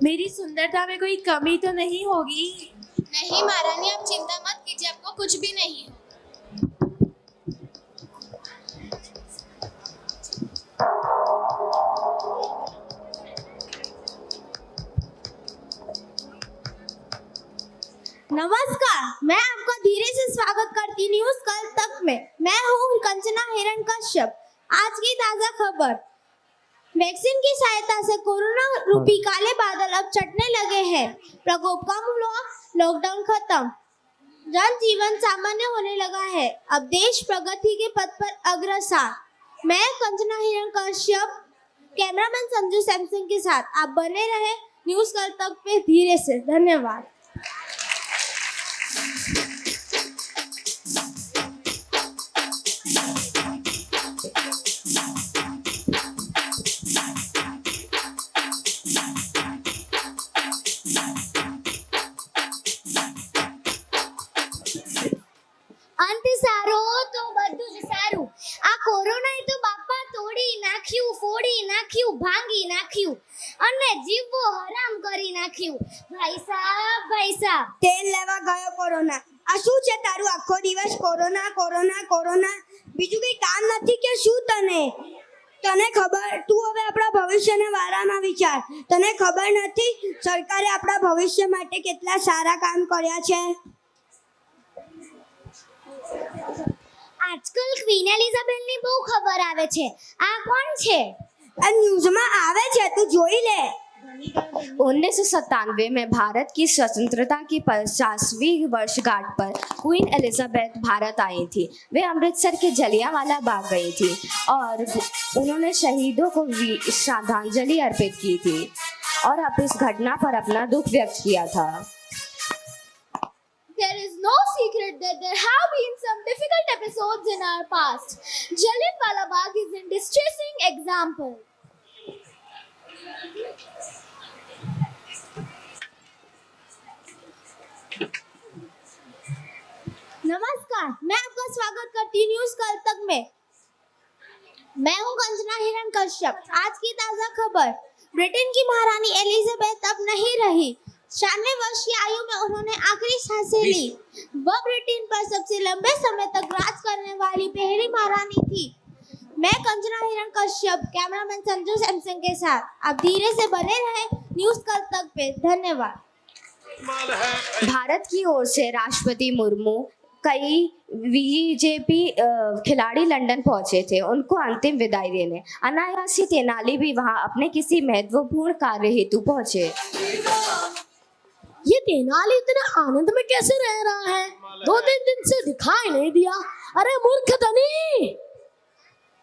मेरी सुंदरता में कोई कमी तो नहीं होगी? नहीं महारानी, आप चिंता मत कीजिए, आपको कुछ भी नहीं होगा। नमस्कार, मैं आपका धीरे से स्वागत करती हूँ न्यूज़ कल तक में। मैं हूँ कंचना हिरण कश्यप। आज की ताज़ा खबर, वैक्सीन की सहायता से कोरोना रूपी काले बादल अब छटने लगे हैं। प्रकोप कम हुआ, लॉकडाउन खत्म, जन जीवन सामान्य होने लगा है। अब देश प्रगति के पथ पर अग्रसर। मैं कंचना हिरण कश्यप, कैमरामैन संजू सैमसंग के साथ आप बने रहे न्यूज़ कल तक पे धीरे से। धन्यवाद। અંતે સારો તો બધું જ સારું। આ કોરોનાએ તો બાપા તોડી નાખ્યું, ફોડી નાખ્યું, ભાંગી નાખ્યું અને જીવવું હરામ કરી નાખ્યું। ભાઈ સાહેબ, તેલ લેવા ગયો કોરોના। આ શું છે તારું આખો દિવસ કોરોના કોરોના કોરોના? બીજું કઈ કામ નથી કે શું તને? તને ખબર, તું હવે આપણા ભવિષ્યના વારામાં વિચાર। તને ખબર નથી સરકારે આપણા ભવિષ્ય માટે કેટલા સારા કામ કર્યા છે? આજકાલ ક્વીન એલિઝાબેથની બહુ ખબર આવે છે। આ કોણ છે? આ ન્યૂઝમાં આવે છે, તું જોઈ ले। 1997 में भारत की स्वतंत्रता की 50वीं वर्षगांठ पर क्वीन एलिजाबेथ भारत आई थी। वे अमृतसर के जलियांवाला बाग गई थी और उन्होंने शहीदों को श्रद्धांजलि अर्पित की थी और अब इस घटना पर अपना दुख व्यक्त किया था। There is no secret that there have been some difficult episodes in our past. Jallianwala Bagh is a distressing example. नमस्कार, मैं आपका स्वागत करती हूँ न्यूज़ कल तक में। मैं हूँ कंचना हिरण कश्यप। आज की ताज़ा खबर, ब्रिटेन की महारानी एलिजाबेथ अब नहीं रही। 96 वर्ष की आयु में उन्होंने आखिरी सांसें ली। वह ब्रिटेन पर सबसे लंबे समय तक राज करने वाली पहली महारानी थी। मैं कंचना हिरण कश्यप, कैमरामैन संजू सैमसंग के साथ आप धीरे से बने रहे न्यूज़ कल तक पे। धन्यवाद। भारत की ओर से राष्ट्रपति मुर्मू, कई बीजेपी खिलाड़ी लंदन पहुंचे थे उनको अंतिम विदाई देने। अनायासी तेनाली भी वहां अपने किसी महत्वपूर्ण कार्य हेतु पहुंचे। ये तेनाली इतने आनंद में कैसे रह रहा है? 2-3 दिन से दिखाई नहीं दिया। अरे मूर्ख धनी!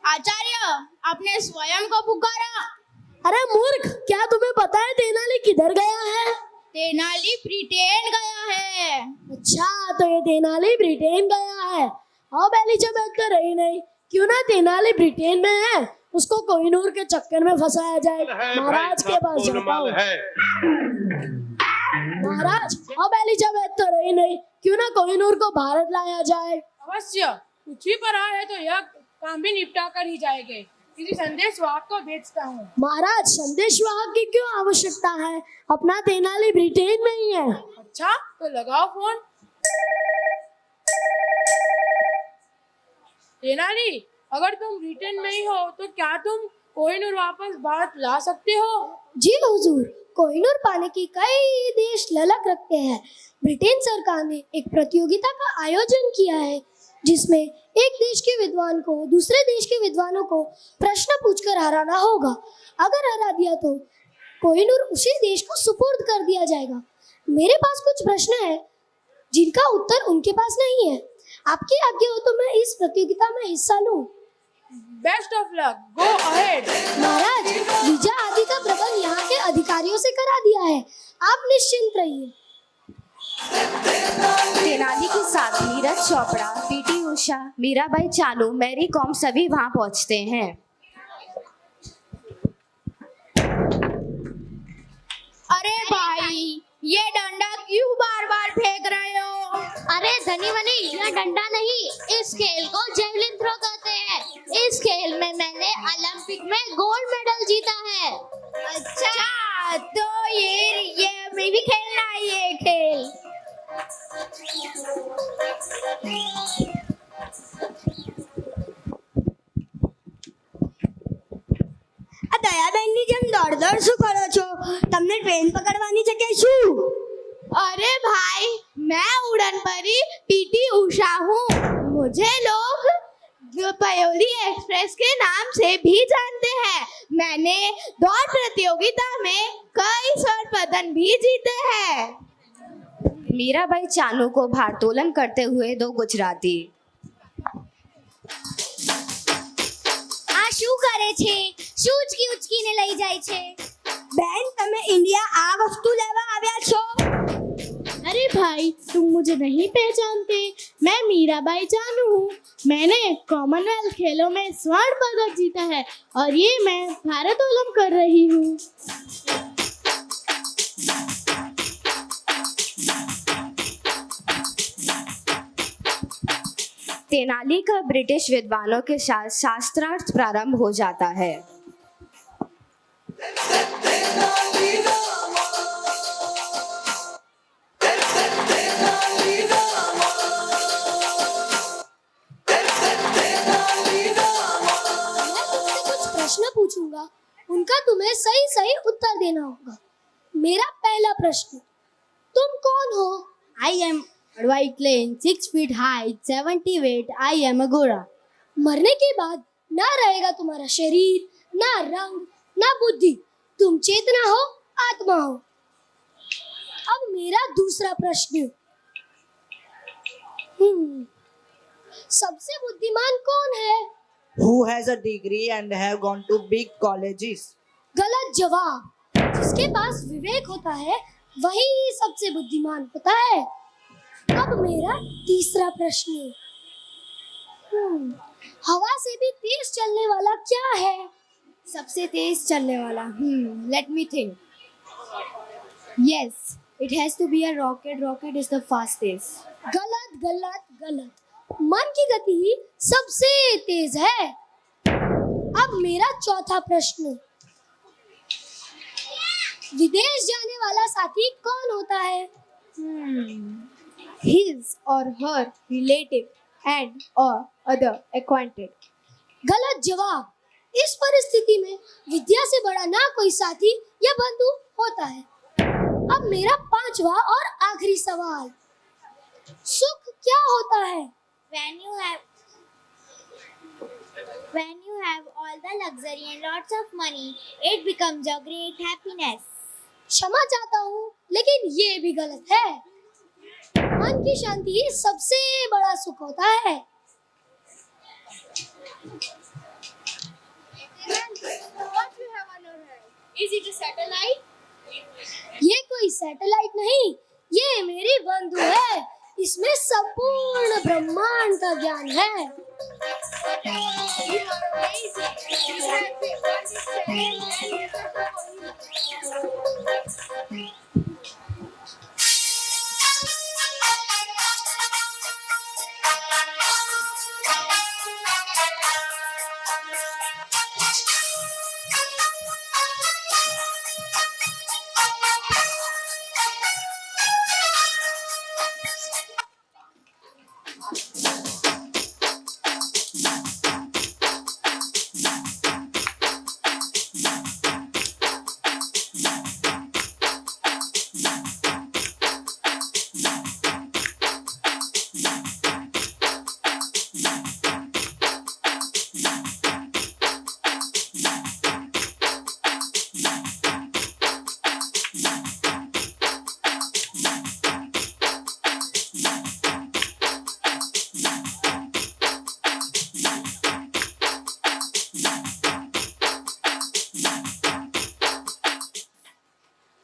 आचार्य, आपने स्वयं को पुकारा। अरे मूर्ख, क्या तुम्हें पता है तेनाली किधर गया है? तेनाली ब्रिटेन गया है। अच्छा, तो ये तेनाली ब्रिटेन गया है। अब एलिजाबेथ तो रही नहीं, क्यों ना तेनाली ब्रिटेन में है, उसको कोहिनूर के चक्कर में फंसाया जाए। महाराज के पास जाता हूं। महाराज, अब एलिजाबेथ तो रही नहीं, क्यों ना कोहिनूर को भारत लाया जाए। अवश्य, पृथ्वी पर आए तो यह काम भी निपटा कर ही जाएंगे। किसी संदेश वाहक को भेजता हूँ। महाराज, संदेश वाहक की क्यों आवश्यकता है? अपना तेनाली ब्रिटेन में ही है। अच्छा, तो लगाओ फोन। तेनाली, अगर तुम ब्रिटेन में ही हो तो क्या तुम कोहिनूर वापस भारत ला सकते हो? जी हुजूर, कोहिनूर पाने की कई देश ललक रखते हैं। ब्रिटेन सरकार ने एक प्रतियोगिता का आयोजन किया है जिसमें एक देश के विद्वान को दूसरे देश के विद्वानों को प्रश्न पूछकर हराना होगा। अगर हरा दिया तो कोहिनूर उसी देश को सुपुर्द कर दिया जाएगा। मेरे पास कुछ प्रश्न है जिनका उत्तर उनके पास नहीं है। आपकी आज्ञा हो तो मैं इस प्रतियोगिता में हिस्सा लूं। Best of luck, go ahead. Maharaj, visa आदि का प्रबंध यहाँ के अधिकारियों से करा दिया है, आप निश्चिंत रहिए। तेनाली के साथ Neeraj Chopra, PT Usha, Mirabai Chanu, Mary com सभी वहां पहुंचते हैं। अरे भाई, ये डंडा क्यों बार बार फेंक रहे हो? अरे धनी वनी, यह डंडा नहीं, इस खेल को जेवलिन थ्रो कहते हैं। इस खेल में मैंने ओलंपिक में गोल्ड मेडल जीता है। अच्छा, तो ये मैं भी खेलना है ये खेल। દયાબેનની જેમ દોડ શું કરો છો? તમને ટ્રેન પકડવાની છે કે શું? अरे भाई, मैं उड़न परी पीटी उषा हूँ। मुझे लोग पयोली एक्सप्रेस के नाम से भी जानते हैं। मैंने दौड़ प्रतियोगिता में कई स्वर्ण पदक भी जीते हैं। मीराबाई चानू को भारोत्तोलन करते हुए दो गुजराती। આ શું કરે છે? શું ઉચકીને લઈ જાય છે? બેન, તમે ઇન્ડિયા આ વસ્તુ લેવા આવ્યા છો? अरे भाई, तुम मुझे नहीं पहचानते? मैं मीराबाई चानू हूँ। मैंने कॉमनवेल्थ खेलों में स्वर्ण पदक जीता है और ये मैं भारोत्तोलन कर रही हूँ। तेनाली का ब्रिटिश विद्वानों के साथ शास्त्रार्थ प्रारंभ हो जाता है। प्रश्न पूछूंगा, उनका तुम्हें सही सही उत्तर देना होगा। मेरा पहला प्रश्न, तुम कौन हो? I am Advai Klein, 6 feet high, 70 weight. I am a Gora. मरने के बाद ना रहेगा तुम्हारा शरीर, ना रंग, ना बुद्धि। तुम चेतना हो, आत्मा हो। अब मेरा दूसरा प्रश्न, सबसे बुद्धिमान कौन है? Who has a degree and have gone to big colleges? गलत जवाब। जिसके पास विवेक होता है वही सबसे बुद्धिमान होता है। अब मेरा तीसरा प्रश्न, हवा से भी तेज चलने वाला क्या है? सबसे तेज चलने वाला, let me think. Yes, it has to be a rocket. Rocket is the fastest. गलत गलत गलत। मन की गति सबसे तेज है। अब मेरा चौथा प्रश्न, विदेश जाने वाला साथी कौन होता है? His or her relative and or other acquainted. गलत जवाब। इस परिस्थिति में विद्या से बड़ा ना कोई साथी या बंधु होता है। अब मेरा पांचवा और आखिरी सवाल, सुख क्या होता है? When you have all the luxury and lots of money, it becomes a great happiness. क्षमा चाहता हूँ, लेकिन ये भी गलत है। मन की शांति ही सबसे बड़ा सुख होता है। Is it a satellite? ये कोई सैटेलाइट नहीं, ये मेरी बंधु है। इसमें संपूर्ण ब्रह्मांड का ज्ञान है।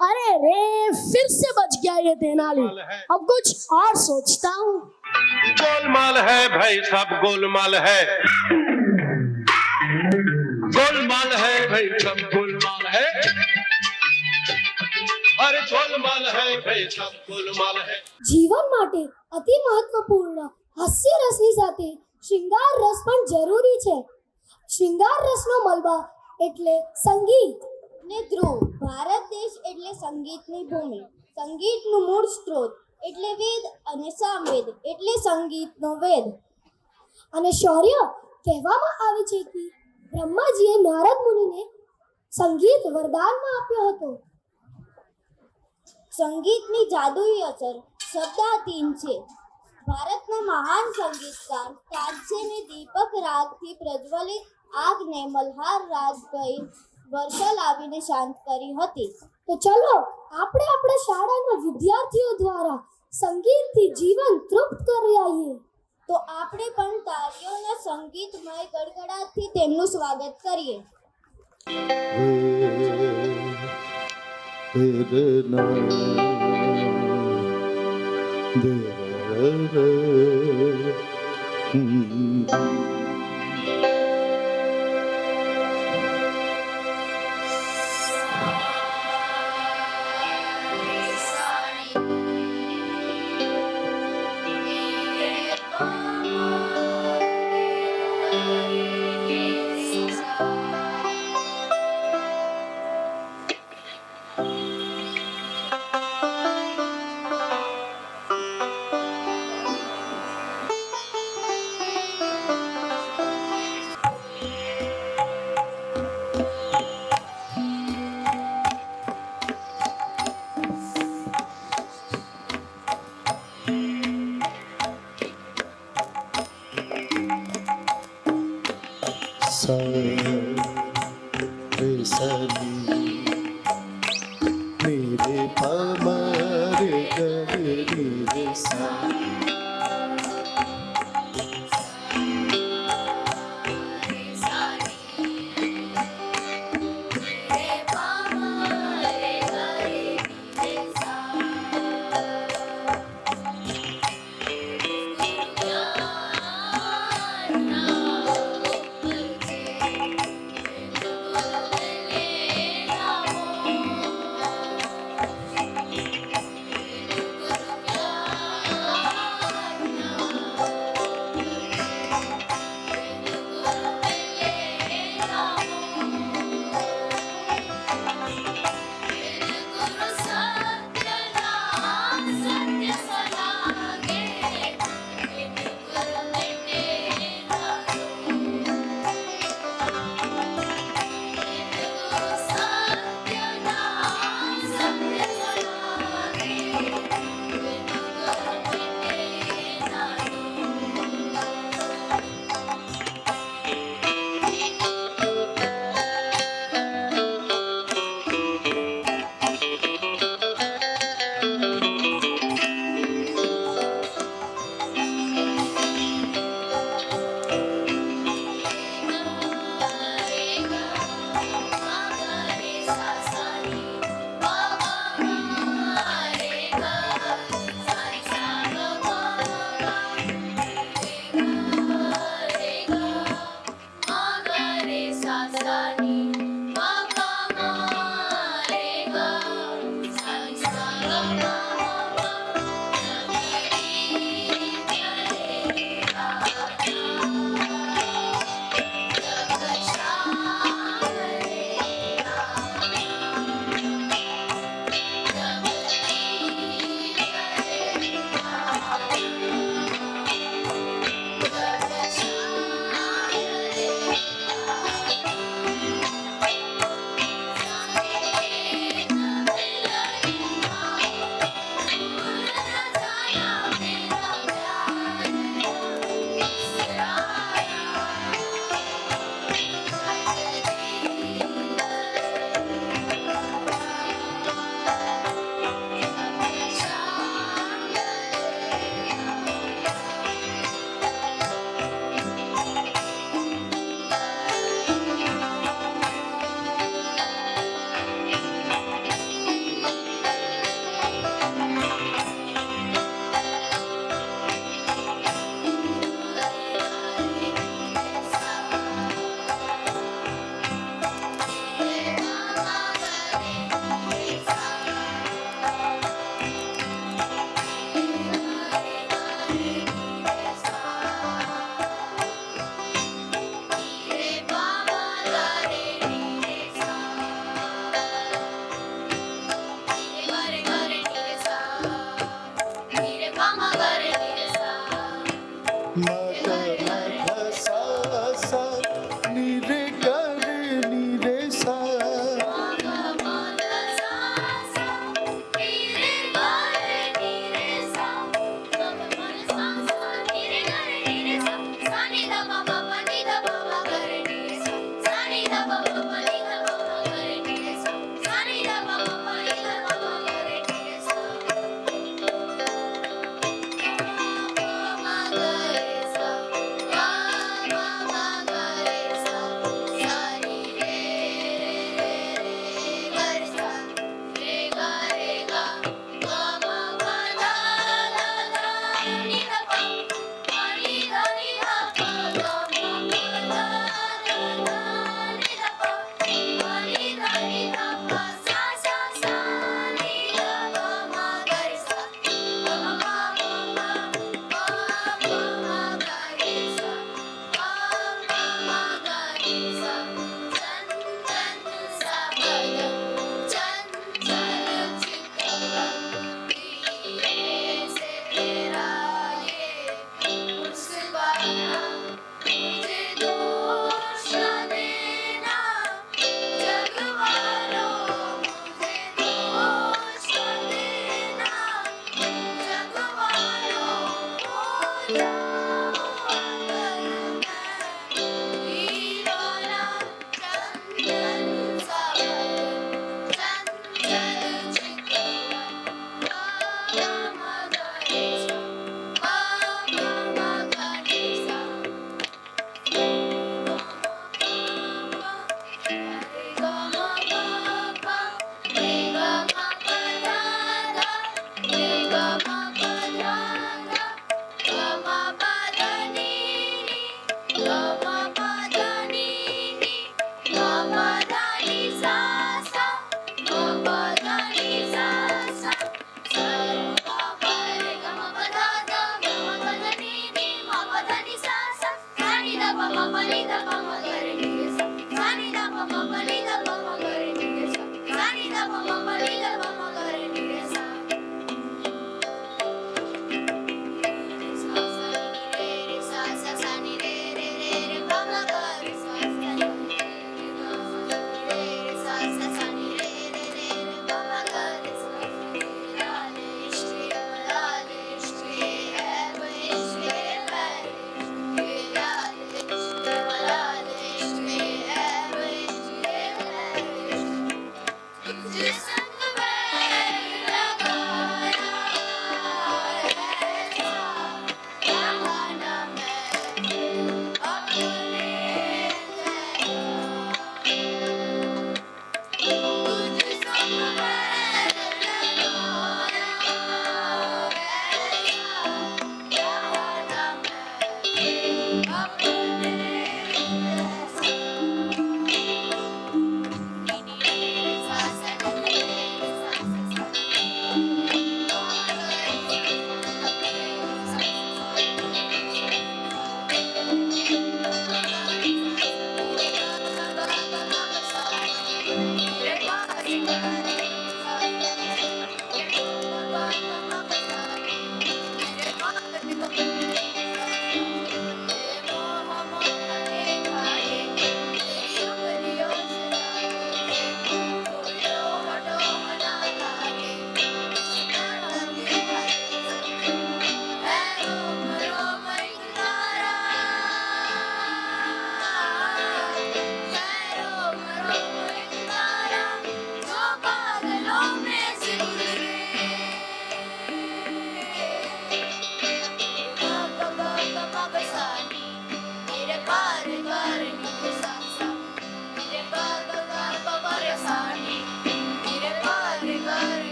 अरे रे, फिर से बच गया ये तेनाली। अब कुछ और सोचता हूँ। गोलमाल है भाई सब गोलमाल है, गोलमाल है भाई सब गोलमाल है, अरे गोलमाल है भाई सब गोलमाल है। જીવન માટે અતિ મહત્વપૂર્ણ હાસ્ય રસની સાથે શૃંગાર રસ પણ જરૂરી છે। શૃંગાર રસનો મલબા એટલે સંગીત ને ધ્રુવ, ભારત દેશ એટલે સંગીતની ભૂમિ, સંગીતનું મૂળ સ્ત્રોત એટલે વેદ અને સામવેદ એટલે સંગીતનો વેદ। અને શૌર્ય કહેવામાં આવે છે કે બ્રહ્માજીએ નારદ મુનિને સંગીત વરદાનમાં આપ્યો હતો। સંગીતની જાદુઈ અસર શબ્દાધીન છે। ભારતના મહાન સંગીતકાર તાનસેને દીપક રાગથી પ્રજ્વલિત આગને મલ્હાર રાગ કહી વર્ષા લાવીને શાંત કરી હતી। તો ચલો આપણે આપણા શાળાના વિદ્યાર્થીઓ દ્વારા સંગીતથી જીવન તૃપ્ત કરી આવીએ। તો આપણે પણ તાળીઓના સંગીતમય ગડગડાટથી તેમનું સ્વાગત કરીએ। मेरे पमर गरे सा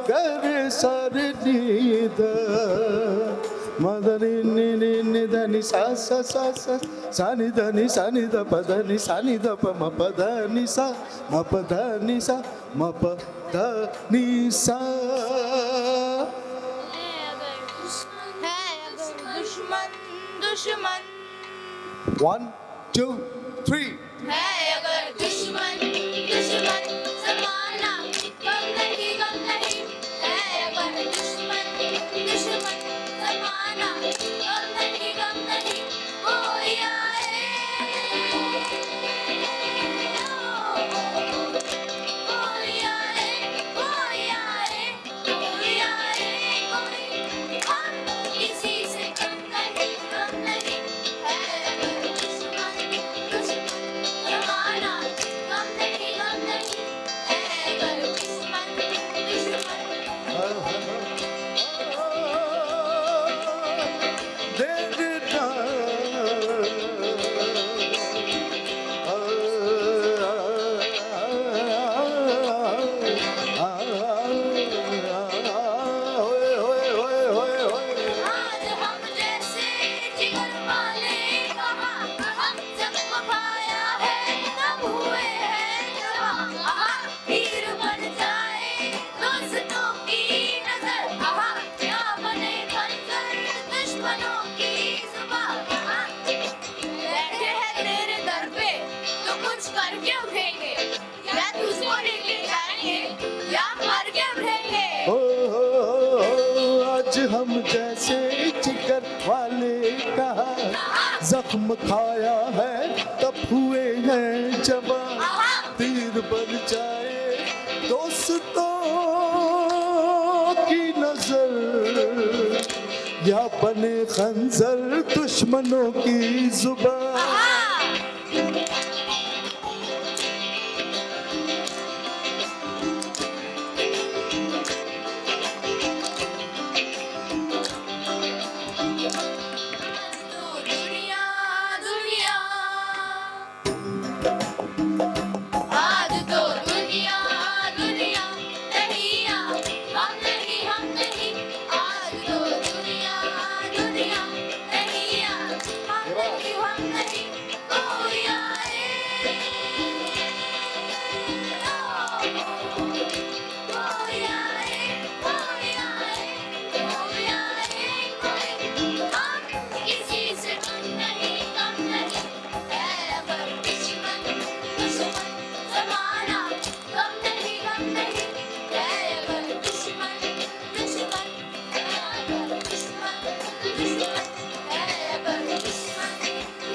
गर सा रे नी द मदनी नी नी नी द नि सा सा सा सा सा नि द नि सा नि द प द नि सा नि द प म प द नि सा म प द नि सा म प द नि सा। दुश्मन 1 2 3 है अगर दुश्मन दुश्मन जमाना गम नहीं है अगर दुश्मन दुश्मन जमाना गम नहीं कोई आए कोई आए कोई आए कोई आए कोई हम किसी से कम नहीं है अगर दुश्मन दुश्मन जमाना गम नहीं है अगर दुश्मन आज हम जैसे जिगर वाले कहाँ हम जख्म खाया है तब हुए हैं जवां तीर बन जाए दोस्तों की नजर क्या बने खंजर दुश्मनों की जुबान बैठे हैं तेरे दर पे तो कुछ करके उठेंगे या तुझको लेके जाएंगे या मर के उठेंगे। आज हम जैसे जिगर वाले कहा जख्म खाया है तब हुए हैं जवान तीर बन जाए दोस्तों की नजर या बने खंजर दुश्मनों की जुबान। आज तो दुनिया दुनिया नहीं हम नहीं आज तो दुनिया दुनिया नहीं हम नहीं कोई आए कोई आए कोई आए कोई आए कोई हम किसी से कम नहीं है अगर दुश्मन दुश्मन जमाना गम नहीं है अगर दुश्मन दुश्मन अगर दुश्मन दुश्मन है अगर दुश्मन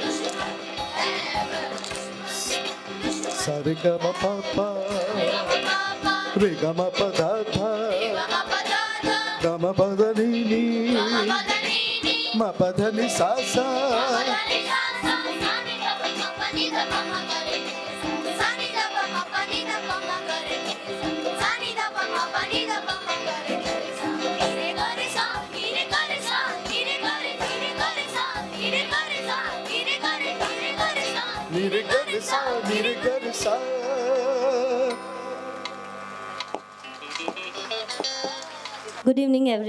दुश्मन है अगर दुश्मन सा रे ग म प प रे ग म प ध ध ग म प ध नि नि म प ध नि सा सा नीरे गर सा नीरे गर सा। Good evening, everyone.